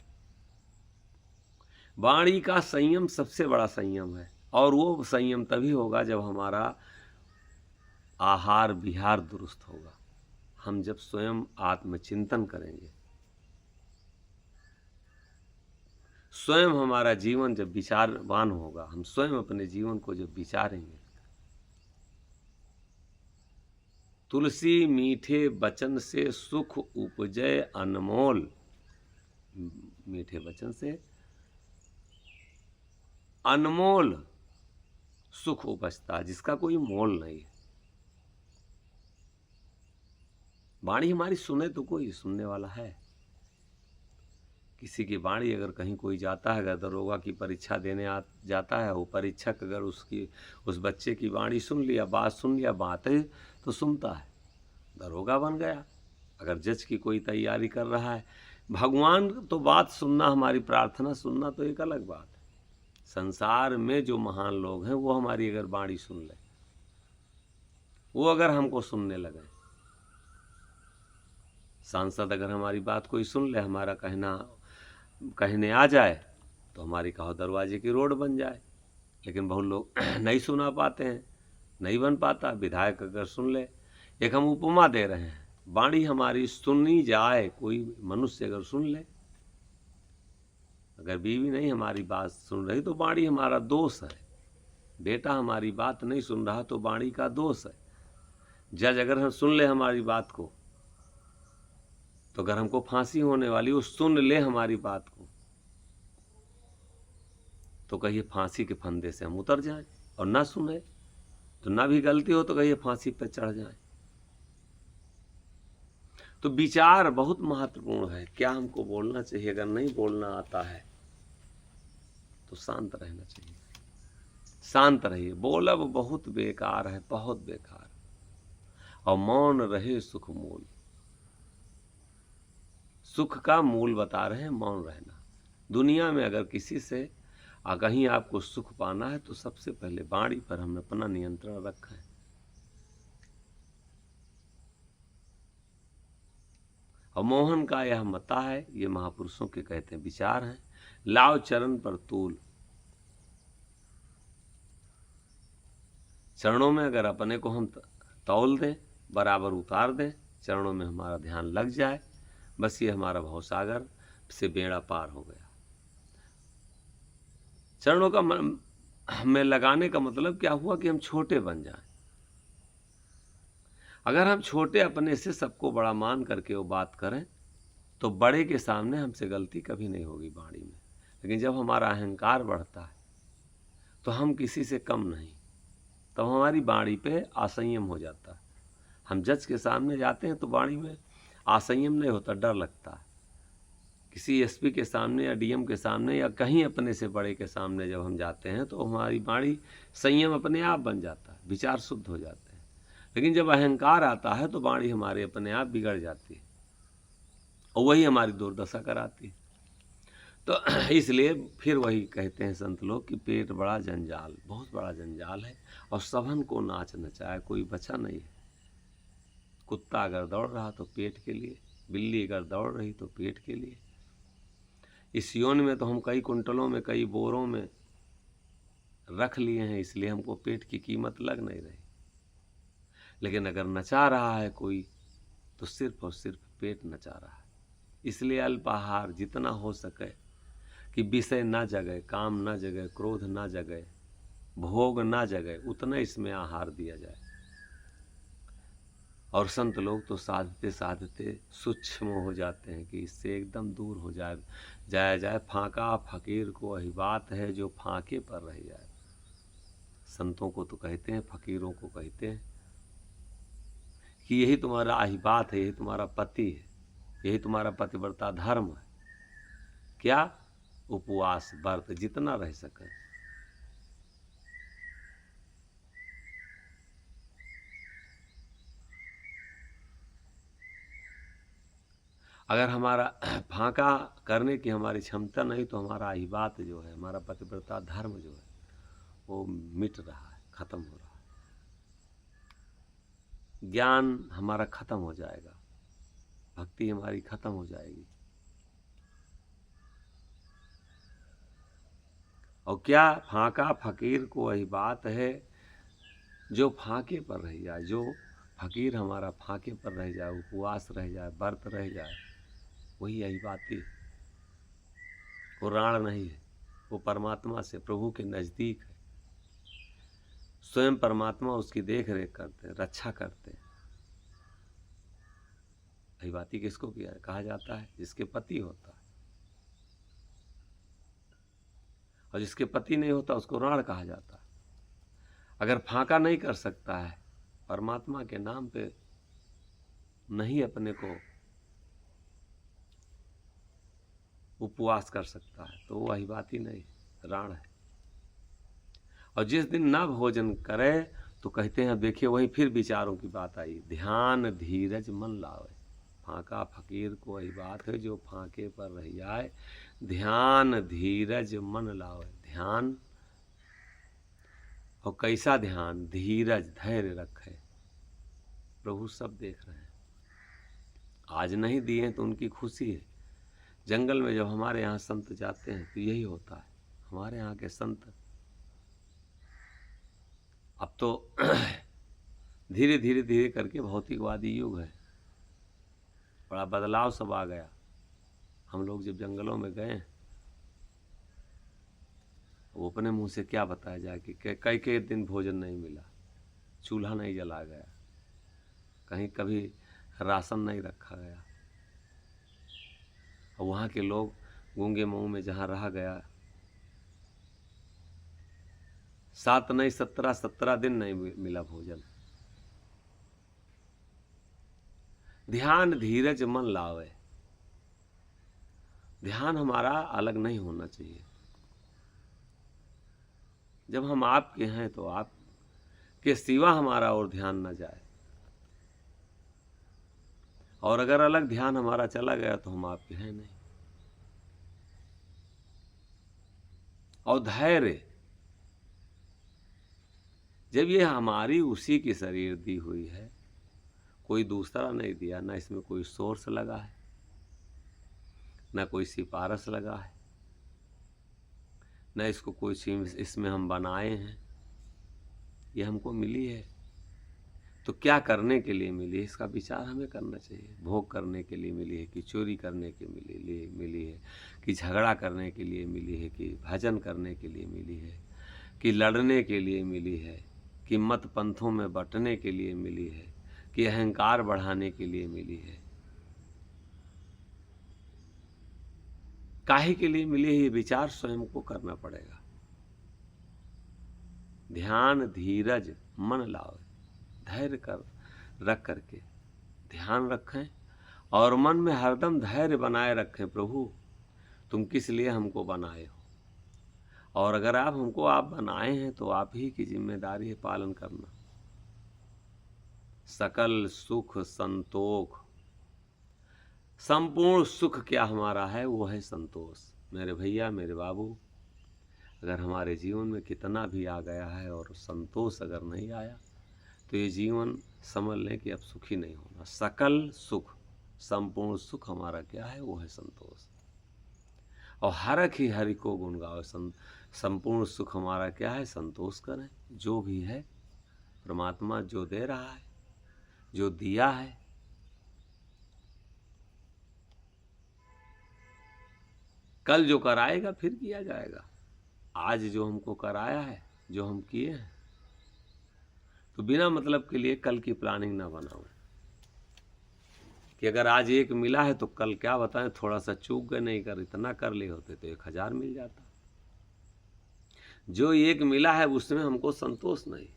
वाणी का संयम सबसे बड़ा संयम है, और वो संयम तभी होगा जब हमारा आहार विहार दुरुस्त होगा। हम जब स्वयं आत्मचिंतन करेंगे, स्वयं हमारा जीवन जब विचारवान होगा, हम स्वयं अपने जीवन को जब विचारेंगे। तुलसी मीठे वचन से सुख उपजय अनमोल, मीठे वचन से अनमोल सुख उपजता जिसका कोई मोल नहीं है। वाणी हमारी सुने तो कोई सुनने वाला है। किसी की वाणी अगर कहीं कोई जाता है, अगर दरोगा की परीक्षा देने जाता है, वो परीक्षक अगर उस बच्चे की वाणी सुन लिया, बात सुन लिया, बातें तो सुनता है, दरोगा बन गया। अगर जज की कोई तैयारी कर रहा है, भगवान तो बात सुनना, हमारी प्रार्थना सुनना तो एक अलग बात है। संसार में जो महान लोग हैं वो हमारी अगर वाणी सुन ले, वो अगर हमको सुनने लगे, सांसद अगर हमारी बात कोई सुन ले, हमारा कहने आ जाए, तो हमारी कहो दरवाजे की रोड बन जाए। लेकिन बहुत लोग नहीं सुना पाते हैं, नहीं बन पाता। विधायक अगर सुन ले, एक हम उपमा दे रहे हैं, वाणी हमारी सुनी जाए, कोई मनुष्य अगर सुन ले, अगर बीवी नहीं हमारी बात सुन रही तो वाणी हमारा दोष है। बेटा हमारी बात नहीं सुन रहा तो वाणी का दोष है। जज अगर हम सुन ले हमारी बात को, तो अगर हमको फांसी होने वाली, वो सुन ले हमारी बात को, तो कहिए फांसी के फंदे से हम उतर जाएं, और ना सुने तो ना भी गलती हो तो कहिए फांसी पर चढ़ जाएं। तो विचार बहुत महत्वपूर्ण है। क्या हमको बोलना चाहिए? अगर नहीं बोलना आता है तो शांत रहना चाहिए। शांत रहिए। बोलब बहुत बेकार है, बहुत बेकार। और मौन रहे सुख मूल। सुख का मूल बता रहे हैं मौन रहना। दुनिया में अगर किसी से कहीं आपको सुख पाना है तो सबसे पहले वाणी पर हम अपना नियंत्रण रखें। और मोहन का यह मता है, ये महापुरुषों के कहते हैं विचार हैं। लाओ चरण पर तूल। चरणों में अगर अपने को हम तौल दें, बराबर उतार दें, चरणों में हमारा ध्यान लग जाए, बस ये हमारा भवसागर से बेड़ा पार हो गया। चरणों का में लगाने का मतलब क्या हुआ कि हम छोटे बन जाएं। अगर हम छोटे अपने से सबको बड़ा मान करके वो बात करें तो बड़े के सामने हमसे गलती कभी नहीं होगी वाणी में। लेकिन जब हमारा अहंकार बढ़ता है तो हम किसी से कम नहीं, तब हमारी वाणी पे असंयम हो जाता है। हम जज के सामने जाते हैं तो वाणी में असंयम नहीं होता, डर लगता है। किसी एसपी के सामने या डीएम के सामने या कहीं अपने से बड़े के सामने जब हम जाते हैं तो हमारी वाणी संयम अपने आप बन जाता है, विचार शुद्ध हो जाते हैं। लेकिन जब अहंकार आता है तो वाणी हमारे अपने आप बिगड़ जाती है और वही हमारी दुर्दशा कराती है। तो इसलिए फिर वही कहते हैं संत लोग कि पेट बड़ा जंजाल, बहुत बड़ा जंजाल है, और सबन को नाच नचाए, कोई बचा नहीं है। कुत्ता अगर दौड़ रहा तो पेट के लिए, बिल्ली अगर दौड़ रही तो पेट के लिए। इस योनि में तो हम कई कुंटलों में, कई बोरों में रख लिए हैं, इसलिए हमको पेट की कीमत लग नहीं रही। लेकिन अगर नचा रहा है कोई तो सिर्फ और सिर्फ पेट नचा रहा है। इसलिए अल्पाहार जितना हो सके, कि विषय ना जगे, काम ना जगे, क्रोध ना जगे, भोग ना जगे, उतना इसमें आहार दिया जाए। और संत लोग तो साधते साधते सूक्ष्म हो जाते हैं कि इससे एकदम दूर हो जाए। फाका फकीर को वही बात है जो फाके पर रह जाए। संतों को तो कहते हैं, फकीरों को कहते हैं कि यही तुम्हारा आहिबात है, यही तुम्हारा पति है, यही तुम्हारा पतिव्रता धर्म है। क्या? उपवास, व्रत, जितना रह सके। अगर हमारा फाका करने की हमारी क्षमता नहीं तो हमारा आहिबात जो है, हमारा पतिव्रता धर्म जो है, वो मिट रहा है, खत्म हो रहा है। ज्ञान हमारा खत्म हो जाएगा, भक्ति हमारी खत्म हो जाएगी। और क्या? फाका फकीर को वही बात है जो फाके पर रह जाए। जो फकीर हमारा फाके पर रह जाए, उपवास रह जाए, व्रत रह जाए, वही यही बात है। वो राण नहीं है, वो परमात्मा से, प्रभु के नज़दीक है। स्वयं परमात्मा उसकी देख रेख करते हैं, रक्षा करते हैं। अहिबाती किसको किया है? कहा जाता है जिसके पति होता है, और जिसके पति नहीं होता उसको राण कहा जाता है। अगर फाका नहीं कर सकता है, परमात्मा के नाम पे नहीं अपने को उपवास कर सकता है, तो वही बात ही नहीं, राण है। और जिस दिन ना भोजन करे तो कहते हैं, देखिए वही फिर विचारों की बात आई, ध्यान धीरज मन लावे। फाका फकीर को वही बात है जो फाके पर रह जाए, ध्यान धीरज मन लावे। ध्यान, और कैसा ध्यान, धीरज धैर्य रखे। प्रभु सब देख रहे हैं, आज नहीं दिए तो उनकी खुशी है। जंगल में जब हमारे यहाँ संत जाते हैं तो यही होता है। हमारे यहाँ के संत अब तो धीरे धीरे धीरे करके भौतिकवादी युग है, बड़ा बदलाव सब आ गया। हम लोग जब जंगलों में गए, वो अपने मुंह से क्या बताया जाए कि कई कई दिन भोजन नहीं मिला, चूल्हा नहीं जला गया, कहीं कभी राशन नहीं रखा गया। और वहाँ के लोग गूंगे मुंह में जहाँ रहा गया, 7 नहीं 17 दिन नहीं मिला भोजन। ध्यान धीरज मन लावे। ध्यान हमारा अलग नहीं होना चाहिए। जब हम आपके हैं तो आपके सिवा हमारा और ध्यान न जाए, और अगर अलग ध्यान हमारा चला गया तो हम आपके हैं नहीं। और धैर्य, जब ये हमारी उसी की शरीर दी हुई है, कोई दूसरा नहीं दिया, ना इसमें कोई सोर्स लगा है, ना कोई सिफारिश लगा है, ना इसको कोई इसमें हम बनाए हैं, ये हमको मिली है। तो क्या करने के लिए मिली है, इसका विचार हमें करना चाहिए। भोग करने के लिए मिली है कि चोरी करने के लिए मिली है, कि झगड़ा करने के लिए मिली है, कि भजन करने के लिए मिली है, कि लड़ने के लिए मिली है, कि मत पंथों में बंटने के लिए मिली है, कि अहंकार बढ़ाने के लिए मिली है। काहे के लिए मिली है, ये विचार स्वयं को करना पड़ेगा। ध्यान धीरज मन लाओ, धैर्य कर रख करके ध्यान रखें, और मन में हरदम धैर्य बनाए रखें। प्रभु तुम किस लिए हमको बनाए हो, और अगर आप हमको आप बनाए हैं तो आप ही की जिम्मेदारी है पालन करना। सकल सुख संतोष, संपूर्ण सुख क्या हमारा है, वो है संतोष। मेरे भैया मेरे बाबू, अगर हमारे जीवन में कितना भी आ गया है और संतोष अगर नहीं आया तो ये जीवन समझ लें कि अब सुखी नहीं होना। सकल सुख, संपूर्ण सुख हमारा क्या है, वो है संतोष। और हरख ही हरि को गुण गाओ। संपूर्ण सुख हमारा क्या है, संतोष करें। जो भी है परमात्मा जो दे रहा है, जो दिया है, कल जो कराएगा फिर किया जाएगा। आज जो हमको कराया है, जो हम किए हैं, तो बिना मतलब के लिए कल की प्लानिंग ना बनाओ कि अगर आज 1 मिला है तो कल क्या बताएं, थोड़ा सा चूक गए, नहीं कर इतना कर लिए होते तो 1000 मिल जाता। जो 1 मिला है उसमें हमको संतोष नहीं।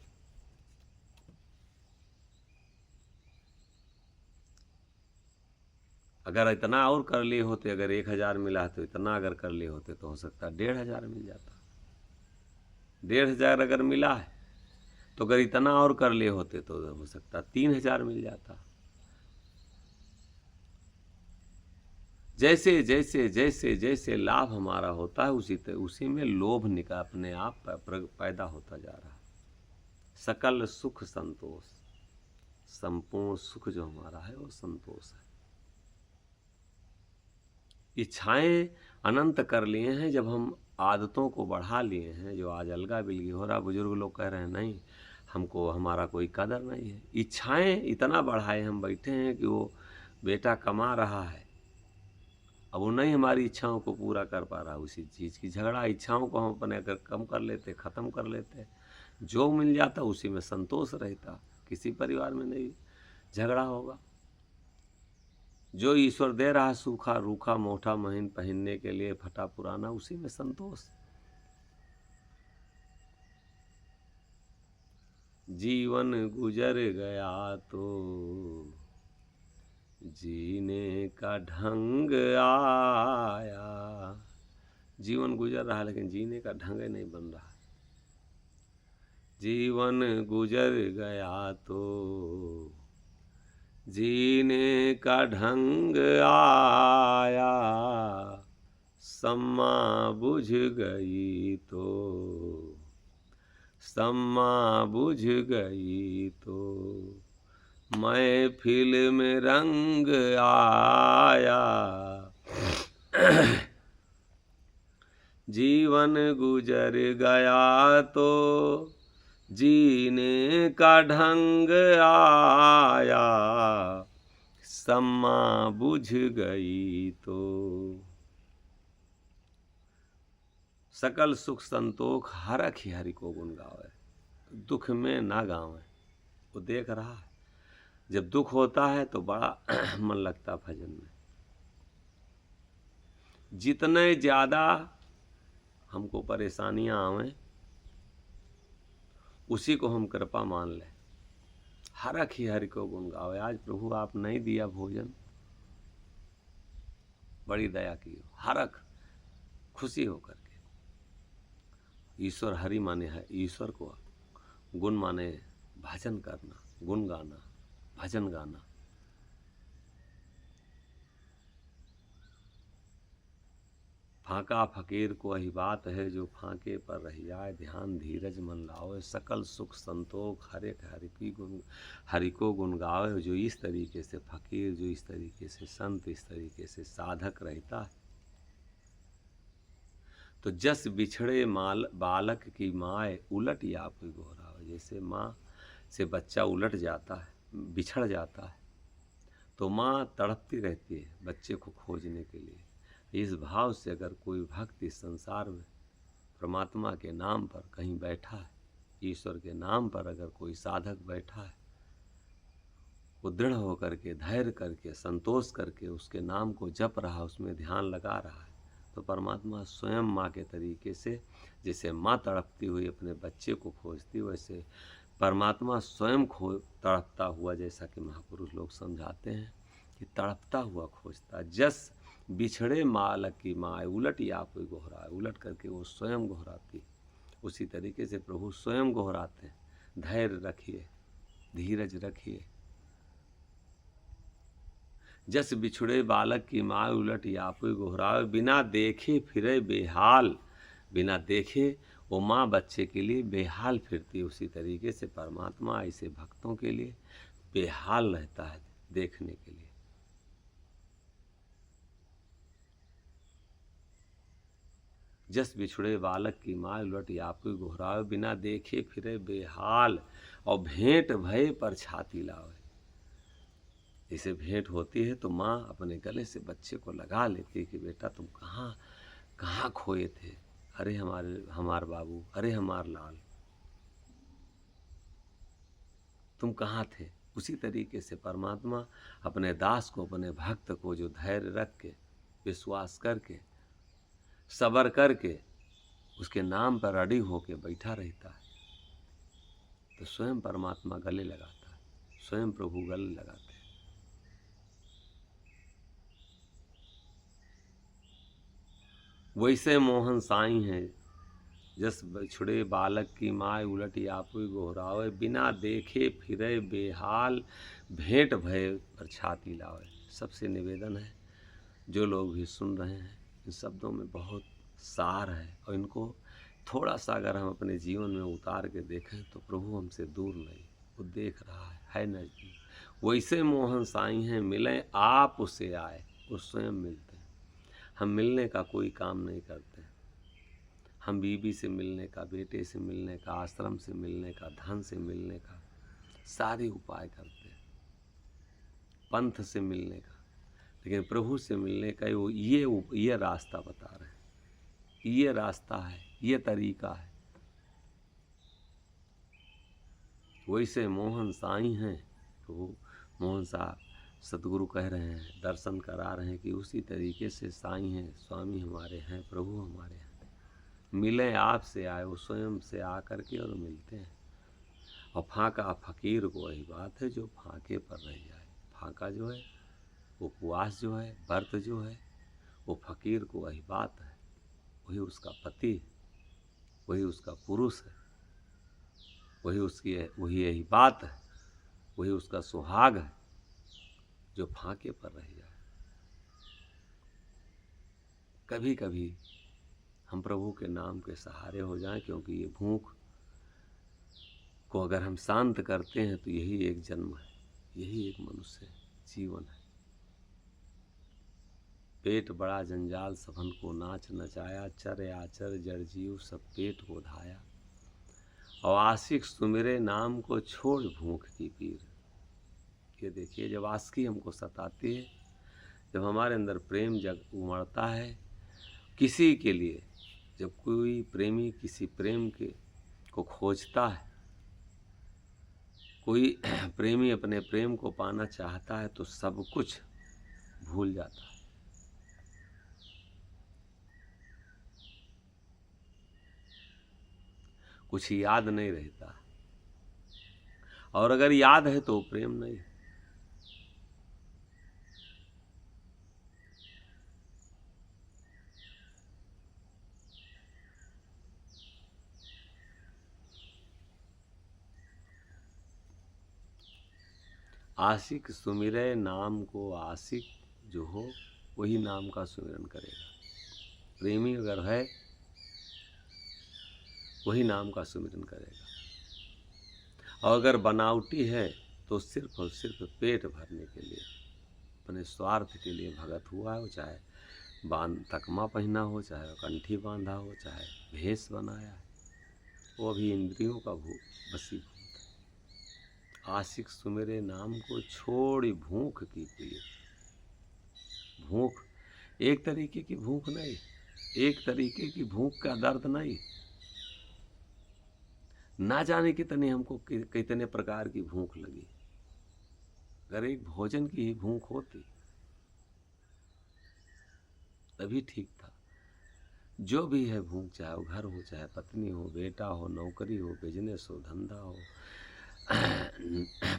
अगर इतना और कर लिए होते, अगर 1000 मिला है तो इतना अगर कर लिए होते तो हो सकता 1500 मिल जाता। 1500 अगर मिला है तो अगर इतना और कर लिए होते तो हो सकता 3000 मिल जाता। जैसे जैसे जैसे जैसे लाभ हमारा होता है उसी में लोभ अपने आप पैदा होता जा रहा है। सकल सुख संतोष, संपूर्ण सुख जो हमारा है वो संतोष है। इच्छाएं अनंत कर लिए हैं, जब हम आदतों को बढ़ा लिए हैं, जो आज अलगा बिलगी हो रहा। बुजुर्ग लोग कह रहे हैं नहीं हमको, हमारा कोई कदर नहीं है। इच्छाएं इतना बढ़ाए हम बैठे हैं कि वो बेटा कमा रहा है, अब वो नहीं हमारी इच्छाओं को पूरा कर पा रहा। उसी चीज़ की झगड़ा, इच्छाओं को हम अपने अगर कम कर लेते, ख़त्म कर लेते, जो मिल जाता उसी में संतोष रहता, किसी परिवार में नहीं झगड़ा होगा। जो ईश्वर दे रहा सूखा रूखा मोटा महीन पहनने के लिए फटा पुराना, उसी में संतोष। जीवन गुजर गया तो जीने का ढंग आया। जीवन गुजर रहा है लेकिन जीने का ढंग नहीं बन रहा। जीवन गुजर गया तो जीने का ढंग आया। सम्मा बुझ गई तो सम्मा बुझ गई तो महफिल में रंग आया। जीवन गुजर गया तो जीने का ढंग आया। सम्मा बुझ गई तो सकल सुख संतोख हरख ही हरि को गुण गावे। दुख में ना गावे। वो देख रहा है जब दुख होता है तो बड़ा मन लगता भजन में। जितने ज्यादा हमको परेशानियां आवें उसी को हम कृपा मान लें। हरख ही हरि को गुण गावे। आज प्रभु आप नहीं दिया भोजन, बड़ी दया की। हरख खुशी होकर के। ईश्वर हरि माने है ईश्वर को, गुण माने भजन करना, गुण गाना, भजन गाना। फाका फकीर को वही बात है जो फाके पर रह जाए। ध्यान धीरज मन लाओ। सकल सुख संतोख हरे हरि को गुण गावे। जो इस तरीके से फकीर, जो इस तरीके से संत, इस तरीके से साधक रहता है तो जस बिछड़े बालक की माए उलट या कोई गोहरावे। जैसे माँ से बच्चा उलट जाता है, बिछड़ जाता है, तो माँ तड़पती रहती है बच्चे को खोजने के लिए। इस भाव से अगर कोई भक्त इस संसार में परमात्मा के नाम पर कहीं बैठा है, ईश्वर के नाम पर अगर कोई साधक बैठा है, वो दृढ़ होकर के, धैर्य करके, संतोष करके उसके नाम को जप रहा, उसमें ध्यान लगा रहा है, तो परमात्मा स्वयं माँ के तरीके से, जैसे माँ तड़पती हुई अपने बच्चे को खोजती, वैसे परमात्मा स्वयं तड़पता हुआ, जैसा कि महापुरुष लोग समझाते हैं कि तड़पता हुआ खोजता। जस बिछड़े बालक की माँ उलट या कोई गोहरा, उलट करके वो स्वयं गोहराती। उसी तरीके से प्रभु स्वयं गोहराते हैं। धैर्य रखिए, धीरज रखिए। जस बिछुड़े बालक की माँ उलट यापु गोहरावे। बिना देखे फिरे बेहाल। बिना देखे वो माँ बच्चे के लिए बेहाल फिरती। उसी तरीके से परमात्मा ऐसे भक्तों के लिए बेहाल रहता है देखने के लिए। जस बिछुड़े बालक की माँ उलट यापु गोहरावे। बिना देखे फिरे बेहाल और भेंट भय पर छाती लावे। जैसे भेंट होती है तो माँ अपने गले से बच्चे को लगा लेती है कि बेटा तुम कहाँ कहाँ खोए थे। अरे हमार बाबू, अरे हमार लाल, तुम कहाँ थे। उसी तरीके से परमात्मा अपने दास को, अपने भक्त को जो धैर्य रख के, विश्वास करके, सबर करके उसके नाम पर अड़ी होके बैठा रहता है, तो स्वयं परमात्मा गले लगाता है, स्वयं प्रभु गले लगाते हैं। वैसे मोहन साईं हैं जस बिछुड़े बालक की माय उलट यापु गोहरावे। बिना देखे फिरे बेहाल भेंट भय पर छाती लावे। सबसे निवेदन है, जो लोग भी सुन रहे हैं, इन शब्दों में बहुत सार है और इनको थोड़ा सा अगर हम अपने जीवन में उतार के देखें तो प्रभु हमसे दूर नहीं, वो देख रहा है नज़दीक। वैसे मोहन साईं हैं मिलें आप उसे आए, वो स्वयं मिलते हैं। हम मिलने का कोई काम नहीं करते। हम बीवी से मिलने का, बेटे से मिलने का, आश्रम से मिलने का, धन से मिलने का सारे उपाय करते हैं, पंथ से मिलने का, लेकिन प्रभु से मिलने का वो ये रास्ता बता रहे हैं। ये रास्ता है, ये तरीका है। वैसे मोहन साईं हैं प्रभु मोहन साहब, सतगुरु कह रहे हैं, दर्शन करा रहे हैं कि उसी तरीके से साईं हैं, स्वामी हमारे हैं, प्रभु हमारे हैं। मिलें आपसे आए, वो स्वयं से आकर के और मिलते हैं। और फाका फकीर को वही बात है जो फाके पर रह जाए। फाका जो है, उपवास जो है, व्रत जो है, वो फकीर को वही बात है, वही उसका पति है, वही उसका पुरुष है, वही यही बात है, वही उसका सुहाग है जो फाके पर रह जाए। कभी कभी हम प्रभु के नाम के सहारे हो जाएं, क्योंकि ये भूख को अगर हम शांत करते हैं तो यही एक जन्म है, यही एक मनुष्य जीवन है। पेट बड़ा जंजाल सबन को नाच नचाया, चर आचर जड़ जीव सब पेट को धाया। और आशिक सुमिरे नाम को छोड़ भूख की पीर। ये देखिए, जब आशिकी हमको सताती है, जब हमारे अंदर प्रेम जग उमड़ता है किसी के लिए, जब कोई प्रेमी किसी प्रेम के को खोजता है, कोई प्रेमी अपने प्रेम को पाना चाहता है, तो सब कुछ भूल जाता है। कुछ याद नहीं रहता, और अगर याद है तो प्रेम नहीं है। आशिक सुमिरे नाम को, आशिक जो हो वही नाम का सुमिरन करेगा। प्रेमी अगर है वही नाम का सुमिरन करेगा। और अगर बनावटी है तो सिर्फ और सिर्फ पेट भरने के लिए, अपने स्वार्थ के लिए भगत हुआ है। वो चाहे तकमा पहना हो, चाहे कंठी बांधा हो, चाहे भेष बनाया है, वो अभी इंद्रियों का वशीभूत है। आशिक सुमेरे नाम को छोड़ी भूख की प्रिय। भूख एक तरीके की भूख नहीं, एक तरीके की भूख का दर्द नहीं, ना जाने कितने हमको कितने प्रकार की भूख लगी। अगर एक भोजन की ही भूख होती तभी ठीक था। जो भी है भूख, चाहे वो घर हो, चाहे पत्नी हो, बेटा हो, नौकरी हो, बिजनेस हो, धंधा हो,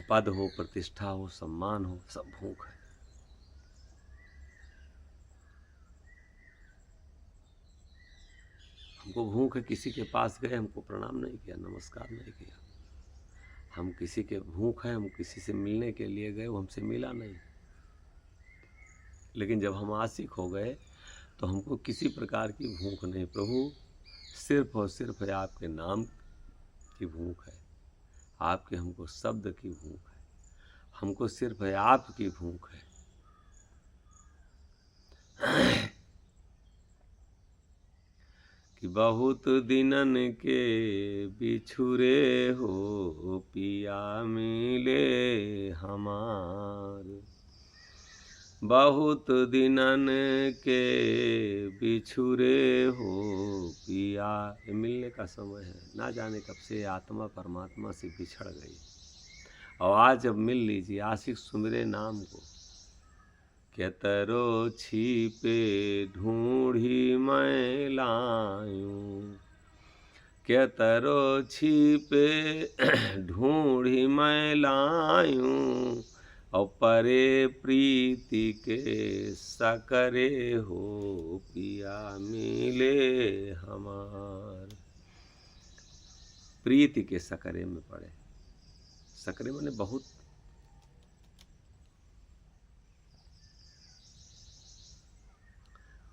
पद हो, प्रतिष्ठा हो, सम्मान हो, सब भूख है। हमको भूख है, किसी के पास गए, हमको प्रणाम नहीं किया, नमस्कार नहीं किया। हम किसी के भूख है, हम किसी से मिलने के लिए गए, वो हमसे मिला नहीं। लेकिन जब हम आशिक हो गए तो हमको किसी प्रकार की भूख नहीं। प्रभु सिर्फ और सिर्फ आपके नाम की भूख है, आपके हमको शब्द की भूख है, हमको सिर्फ आपकी भूख है। कि बहुत दिनन के बिछुरे हो पिया मिले हमार। बहुत दिनन के बिछुरे हो पिया। ये मिलने का समय है। ना जाने कब से आत्मा परमात्मा से बिछड़ गई, और आज जब मिल लीजिए आशिक सुमिरे नाम को। केतरो छिपे ढूंढी मैं लायूं, केतरो छिपे ढूंढी मैं लायूं। और परे प्रीति के सकरे हो पिया मिले हमार। प्रीति के सकरे में पड़े। सकरे माने बहुत,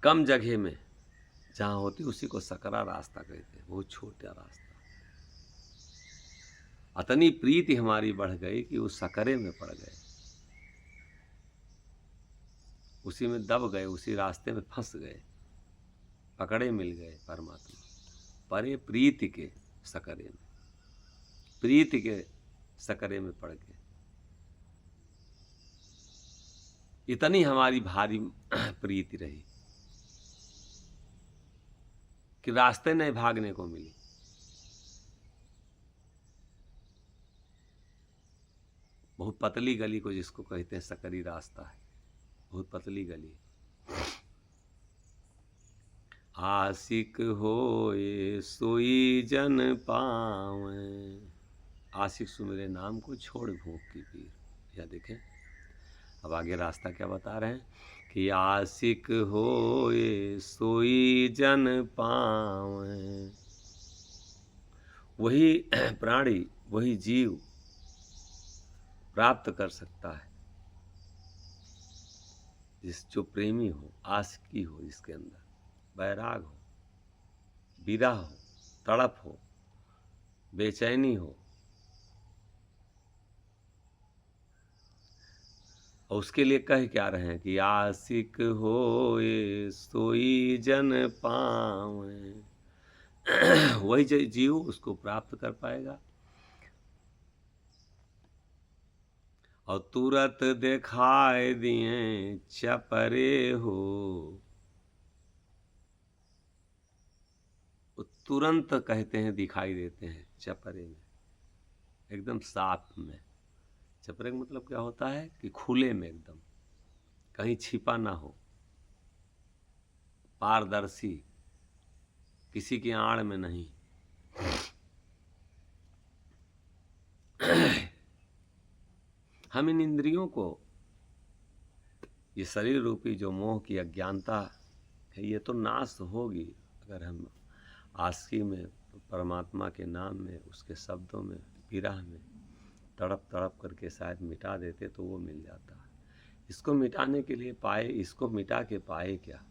कम जगह में जहाँ होती उसी को सकरा रास्ता कहते हैं, बहुत छोटा रास्ता। अतनी प्रीति हमारी बढ़ गई कि उस सकरे में पड़ गए, उसी में दब गए, उसी रास्ते में फंस गए, पकड़े मिल गए परमात्मा। परे प्रीति के सकरे में, प्रीति के सकरे में पड़ गए। इतनी हमारी भारी प्रीति रही कि रास्ते नहीं भागने को मिली। बहुत पतली गली को जिसको कहते हैं सकरी रास्ता है, बहुत पतली गली। आशिक होए सोई जन पावें, आशिक सुमिरे नाम को छोड़ भूख की पीर। यह देखें अब आगे रास्ता क्या बता रहे हैं कि आशिक होए सोई जन पावें। वही प्राणी, वही जीव प्राप्त कर सकता है जो प्रेमी हो, आशिकी हो, जिसके अंदर वैराग हो, विरह हो, तड़प हो, बेचैनी हो, और उसके लिए कह क्या रहे हैं कि आशिक होए सोई जन पावें। वही जीव उसको प्राप्त कर पाएगा। और तुरत दिखाए दिए चपरे हो, तुरंत कहते हैं दिखाई देते हैं चपरे में, एकदम साफ में। चपरे का मतलब क्या होता है कि खुले में, एकदम कहीं छिपा ना हो, पारदर्शी, किसी की आड़ में नहीं। हम इन इंद्रियों को, ये शरीर रूपी जो मोह की अज्ञानता है, ये तो नाश होगी अगर हम आशिकी में, परमात्मा के नाम में, उसके शब्दों में, विरह में तड़प तड़प करके शायद मिटा देते तो वो मिल जाता है। इसको मिटाने के लिए पाए, इसको मिटा के पाए क्या?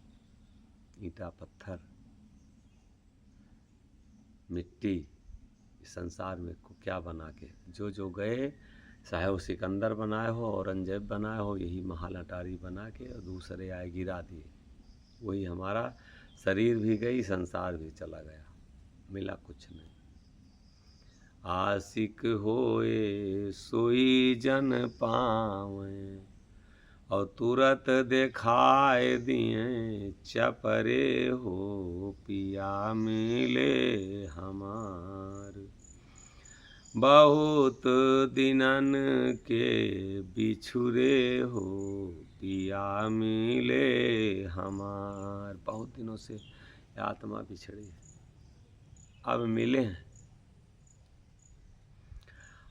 ईंटा पत्थर मिट्टी, इस संसार में को क्या बना के जो जो गए, चाहे वो सिकंदर बनाए हो, औरंगजेब बनाए हो, यही महल अटारी बना के और दूसरे आए गिरा दिए। वही हमारा शरीर भी गई, संसार भी चला गया, मिला कुछ नहीं। आशिक होए सोई जन पावें, और तुरत दिखाए दिए चपरे हो, पिया मिले हमार। बहुत दिनन के बिछुरे हो, पिया मिले हमार। बहुत दिनों से आत्मा बिछड़ी है, अब मिले हैं।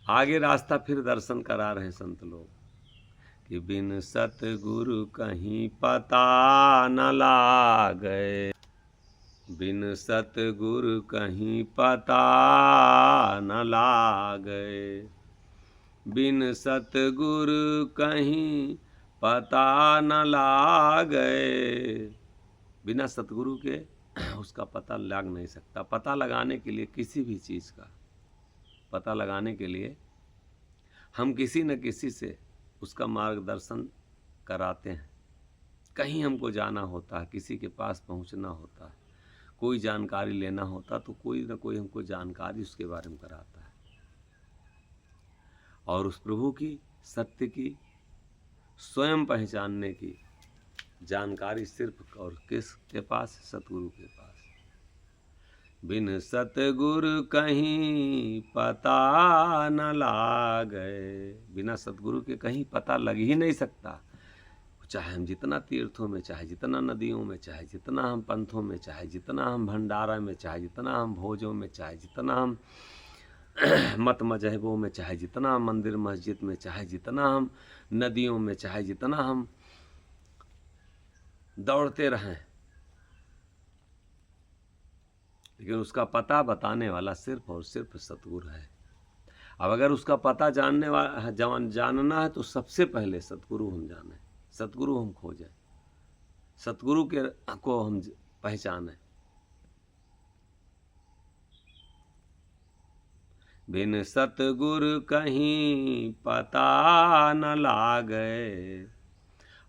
आगे रास्ता फिर दर्शन करा रहे हैं संत लोग कि बिन सतगुरु कहीं पता न लागे, बिन सतगुरु कहीं पता न लागे, बिन सतगुरु कहीं पता न लागे। बिना सतगुरु के उसका पता लग नहीं सकता। पता लगाने के लिए, किसी भी चीज़ का पता लगाने के लिए हम किसी न किसी से उसका मार्गदर्शन कराते हैं। कहीं हमको जाना होता है, किसी के पास पहुंचना होता है, कोई जानकारी लेना होता, तो कोई न कोई हमको जानकारी उसके बारे में कराता है। और उस प्रभु की, सत्य की, स्वयं पहचानने की जानकारी सिर्फ और किसके पास? सतगुरु के पास। बिन सतगुरु कहीं पता न लागे, बिना सतगुरु के कहीं पता लग ही नहीं सकता। चाहे हम जितना तीर्थों में, चाहे जितना नदियों में, चाहे जितना हम पंथों में, चाहे जितना हम भंडारा में, चाहे जितना हम भोजों में, चाहे जितना हम मत मजहबों में, चाहे जितना हम मंदिर मस्जिद में, चाहे जितना हम नदियों में, चाहे जितना हम दौड़ते रहें, लेकिन उसका पता बताने वाला सिर्फ और सिर्फ सतगुरु है। अब अगर उसका पता जानना है तो सबसे पहले सतगुरु हम जाने, सतगुरु हम खोजें, सतगुरु के को हम पहचानें। बिन सतगुरु कहीं पता न लागे,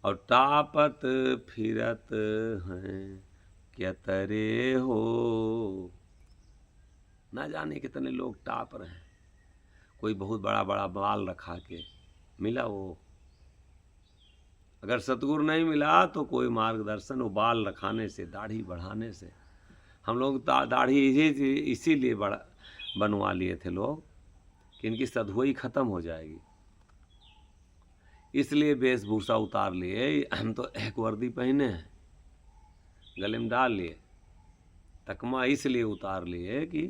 और टापत फिरत हैं क्या तरे हो। ना जाने कितने लोग टाप रहे हैं, कोई बहुत बड़ा बड़ा बाल रखा के मिला वो। अगर सतगुरु नहीं मिला तो कोई मार्गदर्शन, वो बाल रखाने से, दाढ़ी बढ़ाने से। हम लोग दाढ़ी इसीलिए बनवा लिए थे लोग कि इनकी सधुआई खत्म हो जाएगी, इसलिए वेशभूषा उतार लिए। हम तो एक वर्दी पहने हैं, गले में डाल लिए, तकमा इसलिए उतार लिए कि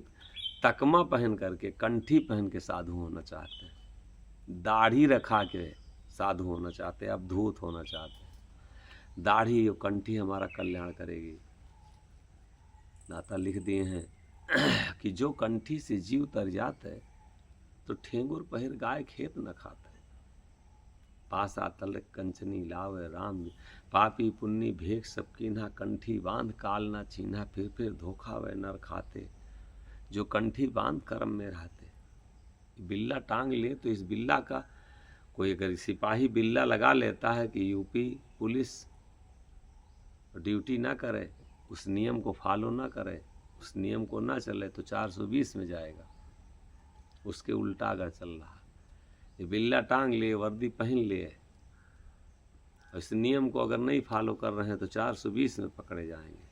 तकमा पहन करके, कंठी पहन के साधु होना चाहते हैं, दाढ़ी रखा के साधु होना चाहते हैं, अवधूत होना चाहते हैं। दाढ़ी और कंठी हमारा कल्याण करेगी। दाता लिख दिए हैं कि जो कंठी से जीव तर जाते तो ठेंगुर पहिर गाय खेत न खाते। पासा तलक कंचनी लावे राम, पापी पुन्नी भेख सब कीन्हा, कंठी बांध काल ना चीन्हा, फिर धोखा वे नर खाते। जो कंठी बांध कर्म में रहते, बिल्ला टांग ले तो इस बिल्ला का कोई अगर सिपाही बिल्ला लगा लेता है कि यूपी पुलिस ड्यूटी ना करे, उस नियम को फॉलो ना करे, उस नियम को ना चले तो 420 में जाएगा। उसके उल्टा अगर चल रहा, ये बिल्ला टांग लिए, वर्दी पहन लिए, इस नियम को अगर नहीं फॉलो कर रहे हैं तो 420 में पकड़े जाएंगे।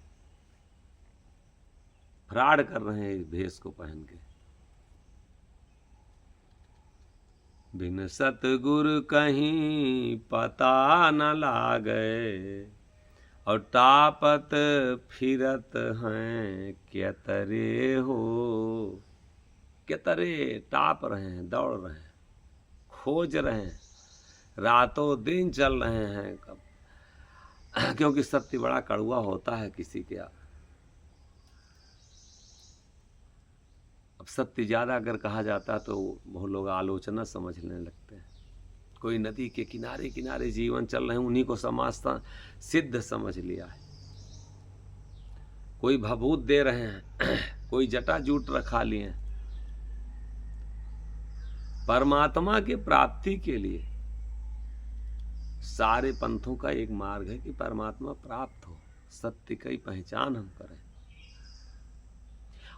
फ्रॉड कर रहे हैं इस भेष को पहन के। बिन सतगुरु कहीं पता न लागे, और टापत फिरत हैं केतरे हो। केतरे टाप रहे हैं, दौड़ रहे हैं, खोज रहे हैं, रातों दिन चल रहे हैं। कब क्योंकि सत्य बड़ा कड़वा होता है किसी के। अब सत्य ज़्यादा अगर कहा जाता तो बहुत लोग आलोचना समझने लगते हैं। कोई नदी के किनारे किनारे जीवन चल रहे हैं, उन्हीं को समाजता सिद्ध समझ लिया है। कोई भभूत दे रहे हैं, कोई जटा जूट रखा लिए हैं। परमात्मा की प्राप्ति के लिए सारे पंथों का एक मार्ग है कि परमात्मा प्राप्त हो, सत्य की पहचान हम करें,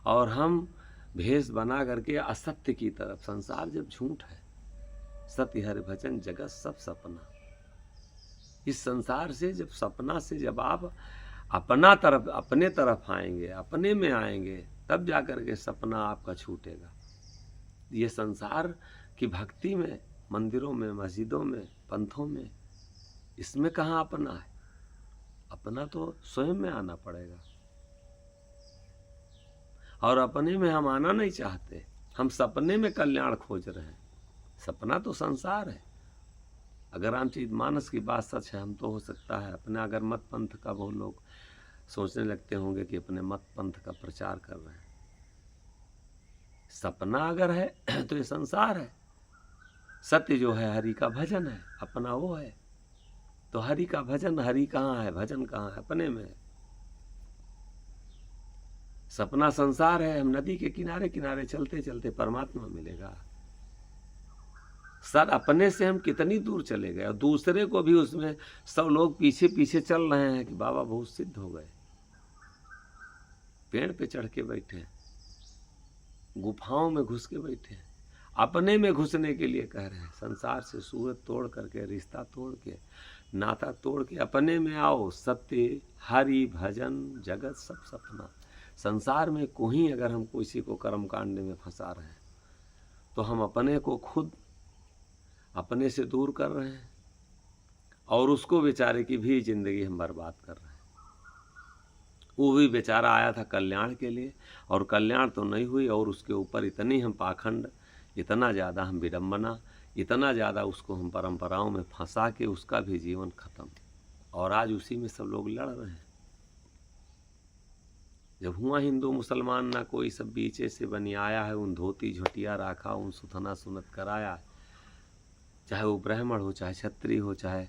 और हम भेष बना करके असत्य की तरफ। संसार जब झूठ है, सत्य हरि भजन जगत सब सपना। इस संसार से जब सपना से जब आप अपने तरफ आएंगे, अपने में आएंगे, तब जाकर के सपना आपका छूटेगा। ये संसार की भक्ति में, मंदिरों में, मस्जिदों में, पंथों में, इसमें कहाँ अपना है? अपना तो स्वयं में आना पड़ेगा, और अपने में हम आना नहीं चाहते। हम सपने में कल्याण खोज रहे हैं। सपना तो संसार है। अगर रामचरितमानस की बात सच है, हम तो हो सकता है अपना, अगर मत पंथ का बहुत लोग सोचने लगते होंगे कि अपने मत पंथ का प्रचार कर रहे हैं। सपना अगर है तो ये संसार है। सत्य जो है हरि का भजन है, अपना वो है। तो हरि का भजन, हरि कहाँ है, भजन कहाँ है? अपने में है। सपना संसार है। हम नदी के किनारे किनारे चलते चलते परमात्मा मिलेगा। सर अपने से हम कितनी दूर चले गए, और दूसरे को भी उसमें सब लोग पीछे पीछे चल रहे हैं कि बाबा बहुत सिद्ध हो गए, पेड़ पे चढ़ के बैठे, गुफाओं में घुस के बैठे, अपने में घुसने के लिए कह रहे हैं। संसार से सूरत तोड़ करके, रिश्ता तोड़ के, नाता तोड़ के अपने में आओ। सत्य हरि भजन जगत सब सपना। संसार में कोई अगर हम किसी को कर्म कांड में फंसा रहे हैं तो हम अपने को खुद अपने से दूर कर रहे हैं, और उसको बेचारे की भी जिंदगी हम बर्बाद कर रहे हैं। वो भी बेचारा आया था कल्याण के लिए, और कल्याण तो नहीं हुई, और उसके ऊपर इतनी हम पाखंड, इतना ज़्यादा हम विडम्बना, इतना ज़्यादा उसको हम परंपराओं में फंसा के उसका भी जीवन खत्म। और आज उसी में सब लोग लड़ रहे हैं। जब हुआ हिंदू मुसलमान ना कोई, सब बीचे से बनी आया है। उन धोती झोटिया राखा, उन सुथना सुनत कराया। चाहे वो ब्राह्मण हो, चाहे क्षत्रिय हो, चाहे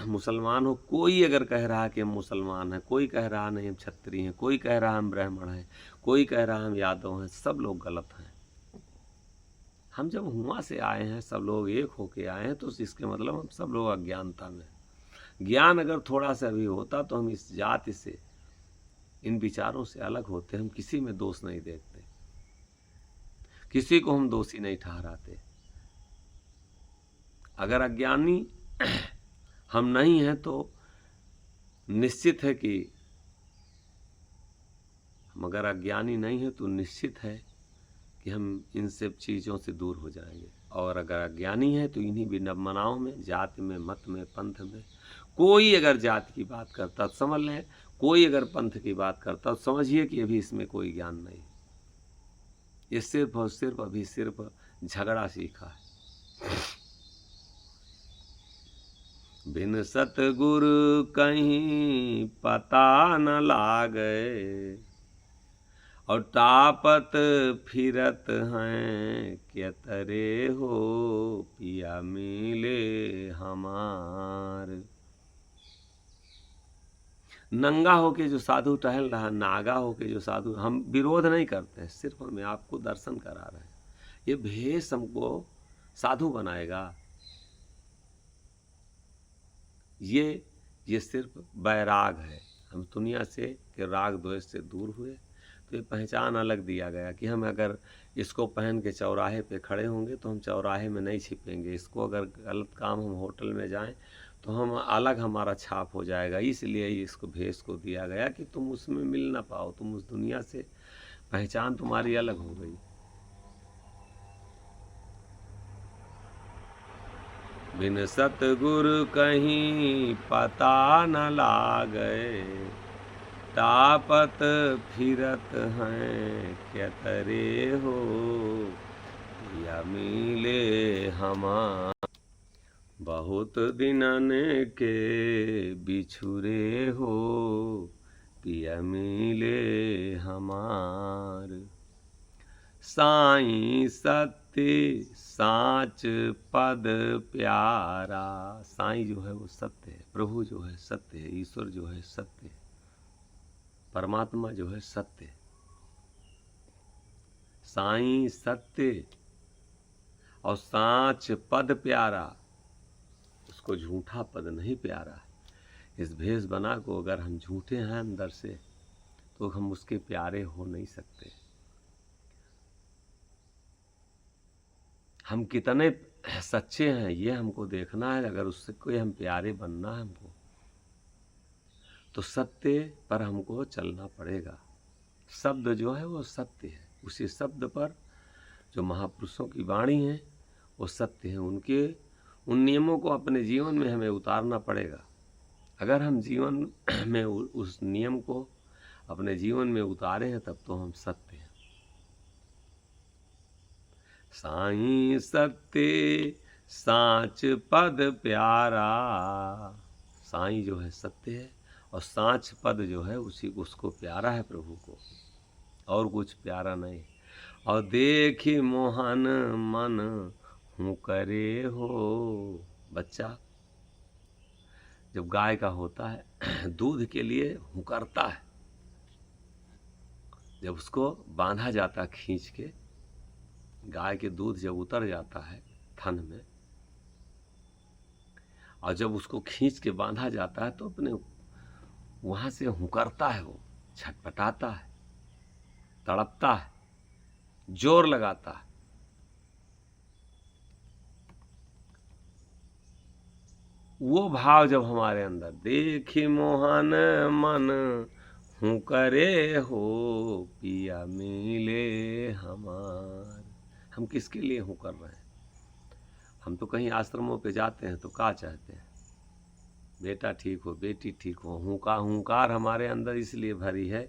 मुसलमान हो। कोई अगर कह रहा है कि हम मुसलमान हैं, कोई कह रहा नहीं हम क्षत्रिय हैं, कोई कह रहा हम ब्राह्मण हैं, कोई कह रहा हम यादव हैं, सब लोग गलत हैं। हम जब हुआ से आए हैं, सब लोग एक होके आए हैं, तो इसके मतलब हम सब लोग अज्ञानता में। ज्ञान अगर थोड़ा सा भी होता तो हम इस जाति से, इन विचारों से अलग होते। हम किसी में दोष नहीं देखते, किसी को हम दोषी नहीं ठहराते। अगर अज्ञानी हम नहीं हैं तो निश्चित है कि हम, अगर अज्ञानी नहीं हैं तो निश्चित है कि हम इन सब चीज़ों से दूर हो जाएंगे। और अगर अज्ञानी है तो इन्हीं विडम्बनाओं में, जाति में, मत में, पंथ में, कोई अगर जाति की बात करता तो समझ लें, कोई अगर पंथ की बात करता तो समझिए कि अभी इसमें कोई ज्ञान नहीं। ये सिर्फ और सिर्फ अभी सिर्फ झगड़ा सीखा है। बिन सतगुरु कहीं पता न लागे, और तापत फिरत हैं क्या तरे हो पिया मिले हमार। नंगा होके जो साधु टहल रहा, नागा होके जो साधु, हम विरोध नहीं करते हैं, सिर्फ हमें आपको दर्शन करा रहे हैं। ये भेष हमको साधु बनाएगा। ये सिर्फ वैराग है। हम दुनिया से के राग द्वेष से दूर हुए, तो ये पहचान अलग दिया गया कि हम अगर इसको पहन के चौराहे पे खड़े होंगे तो हम चौराहे में नहीं छिपेंगे। इसको अगर गलत काम हम होटल में जाएं तो हम अलग, हमारा छाप हो जाएगा। इसलिए इसको भेष को दिया गया कि तुम उसमें मिल ना पाओ, तुम उस दुनिया से, पहचान तुम्हारी अलग हो गई। बिन सतगुरु कहीं पता न लागे, तापत फिरत हैं क्या तरे हो या मिले हमार। बहुत दिनन के बिछुरे हो पिया मिले हमार। साईं सत्य साच पद प्यारा। साईं जो है वो सत्य है, प्रभु जो है सत्य है, ईश्वर जो है सत्य है, परमात्मा जो है सत्य। साईं सत्य और साच पद प्यारा, उसको झूठा पद नहीं प्यारा। इस भेष बना को अगर हम झूठे हैं अंदर से, तो हम उसके प्यारे हो नहीं सकते। हम कितने सच्चे हैं ये हमको देखना है। अगर उससे कोई हम प्यारे बनना है हमको, तो सत्य पर हमको चलना पड़ेगा। शब्द जो है वो सत्य है, उसी शब्द पर जो महापुरुषों की वाणी है वो सत्य है। उनके उन नियमों को अपने जीवन में हमें उतारना पड़ेगा। अगर हम जीवन में उस नियम को अपने जीवन में उतारे हैं, तब तो हम सत्य हैं। साईं सत्य साच पद प्यारा। साईं जो है सत्य है, और साच पद जो है उसको प्यारा है प्रभु को, और कुछ प्यारा नहीं। और देखी मोहन मन हूँ करे हो। बच्चा जब गाय का होता है दूध के लिए हुकरता है। जब उसको बांधा जाता है खींच के, गाय के दूध जब उतर जाता है थन में, और जब उसको खींच के बांधा जाता है, तो अपने वहां से हुकरता है, वो छटपटाता है, तड़पता है, जोर लगाता है। वो भाव जब हमारे अंदर, देखी मोहन मन हूँ करे हो पिया मिले हमार। हम किसके लिए हूँ कर रहे हैं? हम तो कहीं आश्रमों पे जाते हैं तो क्या चाहते हैं? बेटा ठीक हो, बेटी ठीक हो। हुंकार हमारे अंदर इसलिए भरी है,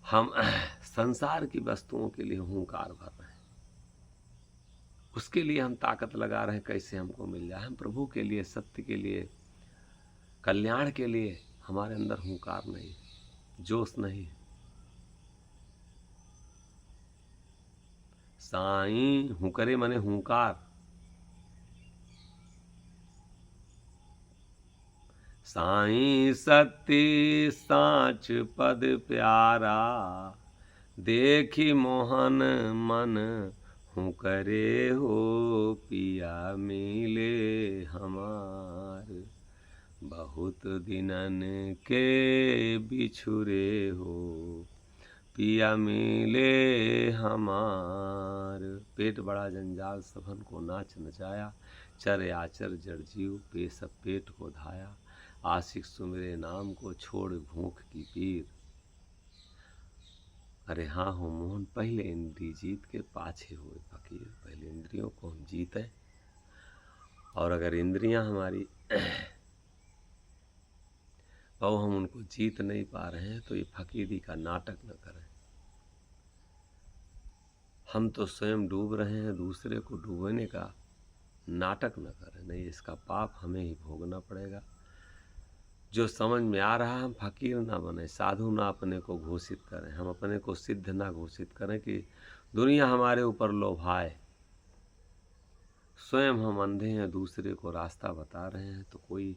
हम संसार की वस्तुओं के लिए हुंकार भर रहे हैं। उसके लिए हम ताकत लगा रहे हैं कैसे हमको मिल जाए। हम प्रभु के लिए, सत्य के लिए, कल्याण के लिए हमारे अंदर हुंकार नहीं, जोश नहीं। साईं हुकरे मने हुंकार। साईं सत्य साच पद प्यारा, देखी मोहन मन हूँ करे हो पिया मिले हमार। बहुत दिनन के बिछुरे हो पिया मिले हमार। पेट बड़ा जंजाल सबन को नाच नचाया, चर आचर जड़ जीव पे सब पेट को धाया। आशिक सुमिरे नाम को छोड़ भूख की पीर। अरे हाँ हो मोहन, पहले इंद्री जीत के पाछे हुए फकीर। पहले इंद्रियों को हम जीते, और अगर इंद्रियां हमारी और हम उनको जीत नहीं पा रहे हैं, तो ये फकीरी का नाटक न करें। हम तो स्वयं डूब रहे हैं, दूसरे को डूबने का नाटक न करें, नहीं इसका पाप हमें ही भोगना पड़ेगा। जो समझ में आ रहा है, हम फकीर ना बने, साधु ना अपने को घोषित करें, हम अपने को सिद्ध ना घोषित करें कि दुनिया हमारे ऊपर लोभाए। स्वयं हम अंधे हैं, दूसरे को रास्ता बता रहे हैं, तो कोई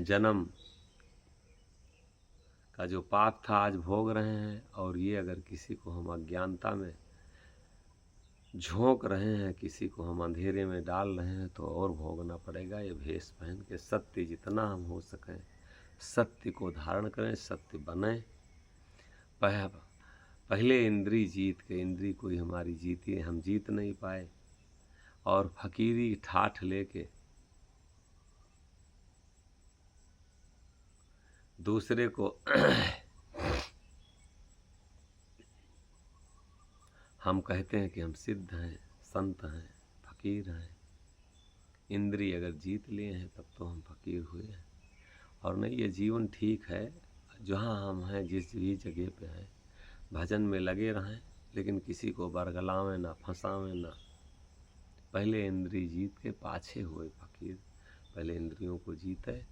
जन्म का जो पाप था आज भोग रहे हैं। और ये अगर किसी को हम अज्ञानता में झोंक रहे हैं, किसी को हम अंधेरे में डाल रहे हैं, तो और भोगना पड़ेगा। ये भेष पहन के सत्य जितना हम हो सकें सत्य को धारण करें, सत्य बने। पहले इंद्री जीत के, इंद्री कोई हमारी जीती हम जीत नहीं पाए, और फकीरी ठाठ लेके दूसरे को हम कहते हैं कि हम सिद्ध हैं, संत हैं, फकीर हैं। इंद्री अगर जीत लिए हैं तब तो हम फकीर हुए हैं। और नहीं, ये जीवन ठीक है, जहाँ हम हैं, जिस भी जगह पे हैं, भजन में लगे रहें, लेकिन किसी को बरगलावें ना, फंसावें ना। पहले इंद्री जीत के पाछे हुए फकीर। पहले इंद्रियों को जीते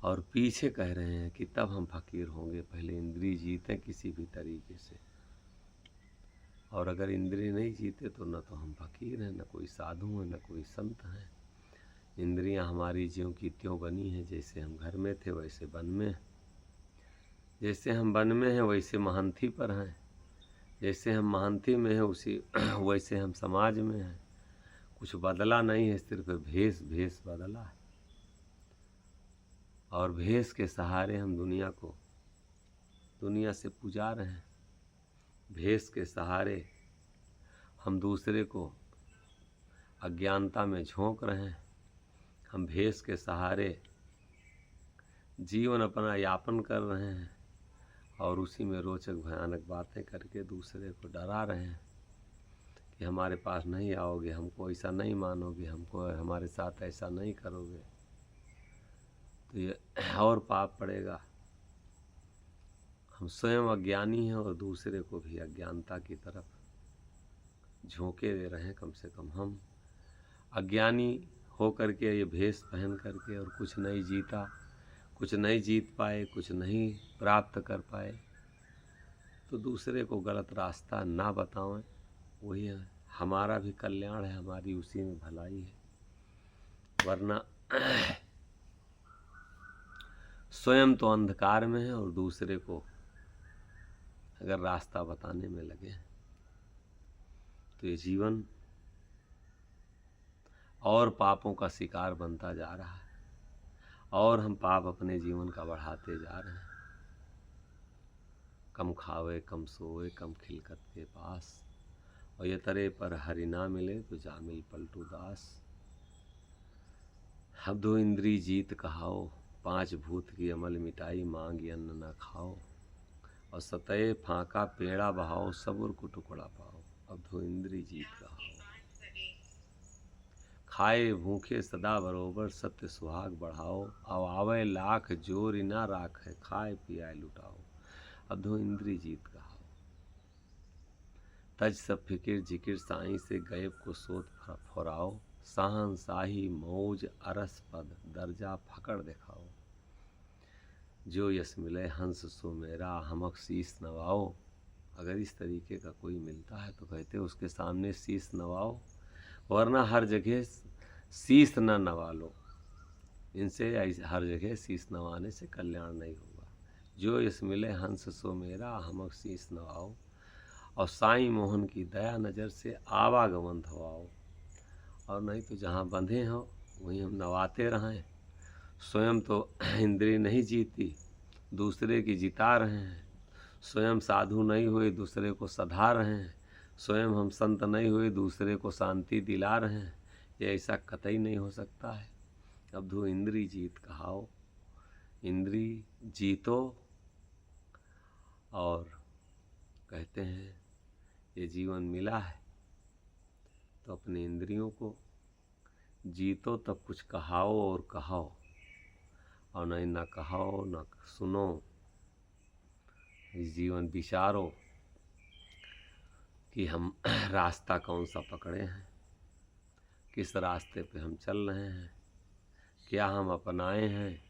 और पीछे कह रहे हैं कि तब हम फकीर होंगे। पहले इंद्री जीते किसी भी तरीके से, और अगर इंद्रिय नहीं जीते तो न तो हम फकीर हैं, न कोई साधु हैं, न कोई संत हैं। इंद्रियां हमारी ज्यों की त्यों बनी हैं। जैसे हम घर में थे वैसे वन में हैं, जैसे हम वन में हैं वैसे महंथी पर हैं, जैसे हम महंथी में हैं उसी वैसे हम समाज में हैं। कुछ बदला नहीं है, सिर्फ भेष भेष बदला है। और भेष के सहारे हम दुनिया से पुजा रहे हैं। भेष के सहारे हम दूसरे को अज्ञानता में झोंक रहे हैं। हम भेष के सहारे जीवन अपना यापन कर रहे हैं, और उसी में रोचक भयानक बातें करके दूसरे को डरा रहे हैं कि हमारे पास नहीं आओगे, हमको ऐसा नहीं मानोगे, हमको हमारे साथ ऐसा नहीं करोगे, तो ये और पाप पड़ेगा। हम स्वयं अज्ञानी हैं और दूसरे को भी अज्ञानता की तरफ झोंके दे रहे हैं। कम से कम हम अज्ञानी हो करके, ये भेष पहन करके, और कुछ नहीं जीता, कुछ नहीं जीत पाए, कुछ नहीं प्राप्त कर पाए, तो दूसरे को गलत रास्ता ना बताएं। वही है, हमारा भी कल्याण है, हमारी उसी में भलाई है। वरना स्वयं तो अंधकार में है और दूसरे को अगर रास्ता बताने में लगे तो ये जीवन और पापों का शिकार बनता जा रहा है, और हम पाप अपने जीवन का बढ़ाते जा रहे हैं। कम खावे कम सोए कम खिलकत के पास, और ये तरे पर हरि ना मिले तो जामिल पलटू दास। अब दो इंद्री जीत कहाओ, पांच भूत की अमल मिटाई, मांग अन्न न खाओ, और सतए फांका पेड़ा बहाओ, सबुर को टुकड़ा पाओ। अब दो इंद्री जीत कहाओ, खाए भूखे सदा बरोबर, सत्य सुहाग बढ़ाओ, अब आवे लाख जोर ना राखे, खाए पियाए लुटाओ। अब दो इंद्री जीत कहाओ, तज सब फिकिर जिकिर साई से, गैब को सोत फुराओ, साहन शाही मौज अरस पद, दर्जा फकड़ दिखाओ। जो यश मिले हंस सो मेरा, हमक शीस नवाओ। अगर इस तरीके का कोई मिलता है तो कहते उसके सामने शीस नवाओ, वरना हर जगह शीस न नवा लो। इनसे हर जगह शीस नवाने से कल्याण नहीं होगा। जो यश मिले हंस सो मेरा, हमक शीस नवाओ, और साईं मोहन की दया नज़र से आवागमन धवाओ। और नहीं तो जहाँ बंधे हो वहीं हम नवाते रहें। स्वयं तो इंद्रिय नहीं जीती, दूसरे की जिता रहे हैं। स्वयं साधु नहीं हुए, दूसरे को सधा रहे हैं। स्वयं हम संत नहीं हुए, दूसरे को शांति दिला रहे हैं। ये ऐसा कतई नहीं हो सकता है। अब दो इंद्री जीत कहाओ, इंद्री जीतो। और कहते हैं ये जीवन मिला है तो अपनी इंद्रियों को जीतो, तब कुछ कहाओ और कहाओ, और नहीं ना कहाओ ना सुनो। इस जीवन विचारो, कि हम रास्ता कौन सा पकड़े हैं, किस रास्ते पे हम चल रहे हैं, क्या हम अपनाए हैं,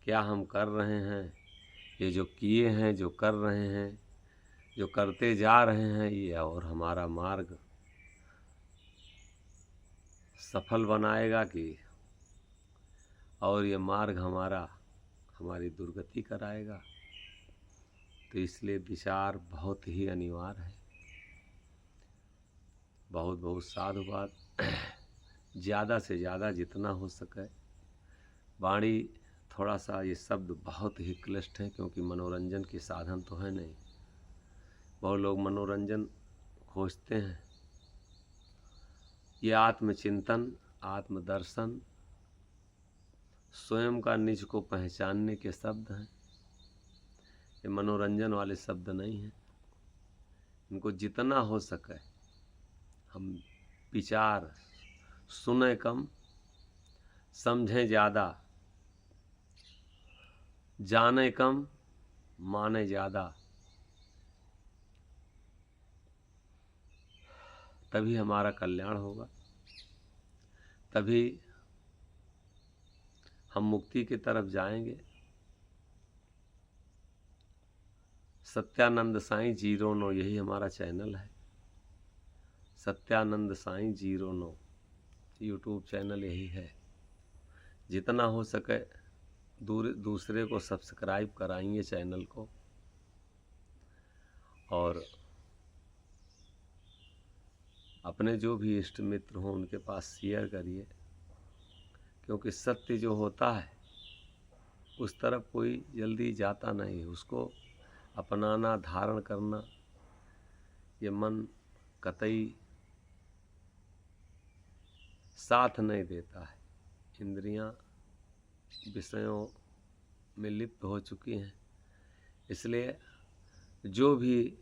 क्या हम कर रहे हैं। ये जो किए हैं, जो कर रहे हैं, जो करते जा रहे हैं, ये और हमारा मार्ग सफल बनाएगा कि और ये मार्ग हमारी दुर्गति कराएगा। तो इसलिए विचार बहुत ही अनिवार्य है। बहुत बहुत साधुवाद। ज़्यादा से ज़्यादा जितना हो सके वाणी, थोड़ा सा ये शब्द बहुत ही क्लिष्ट हैं, क्योंकि मनोरंजन के साधन तो है नहीं। बहुत लोग मनोरंजन खोजते हैं। ये आत्मचिंतन, आत्मदर्शन, स्वयं का निज को पहचानने के शब्द हैं। ये मनोरंजन वाले शब्द नहीं हैं। इनको जितना हो सके हम विचार सुने कम, समझें ज़्यादा, जाने कम, माने ज़्यादा। तभी हमारा कल्याण होगा, तभी हम मुक्ति की तरफ जाएंगे। सत्यानंद साईं 09, यही हमारा चैनल है। सत्यानंद साईं 09 यूट्यूब चैनल यही है। जितना हो सके दूसरे को सब्सक्राइब कराएंगे चैनल को, और अपने जो भी इष्ट मित्र हों उनके पास शेयर करिए, क्योंकि सत्य जो होता है उस तरफ कोई जल्दी जाता नहीं। उसको अपनाना, धारण करना, ये मन कतई साथ नहीं देता है। इंद्रियां विषयों में लिप्त हो चुकी हैं। इसलिए जो भी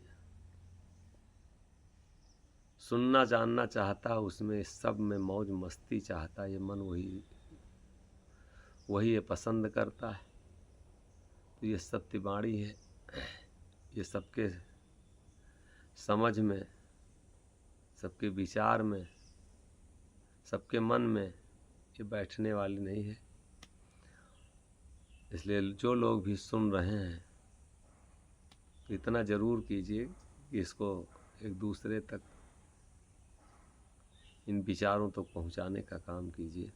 सुनना जानना चाहता है, उसमें सब में मौज मस्ती चाहता है, ये मन वही ये पसंद करता है। तो ये सत्यवाणी है। ये सबके समझ में, सबके विचार में, सबके मन में ये बैठने वाली नहीं है। इसलिए जो लोग भी सुन रहे हैं तो इतना ज़रूर कीजिए कि इसको एक दूसरे तक, इन विचारों तक पहुंचाने का काम कीजिए।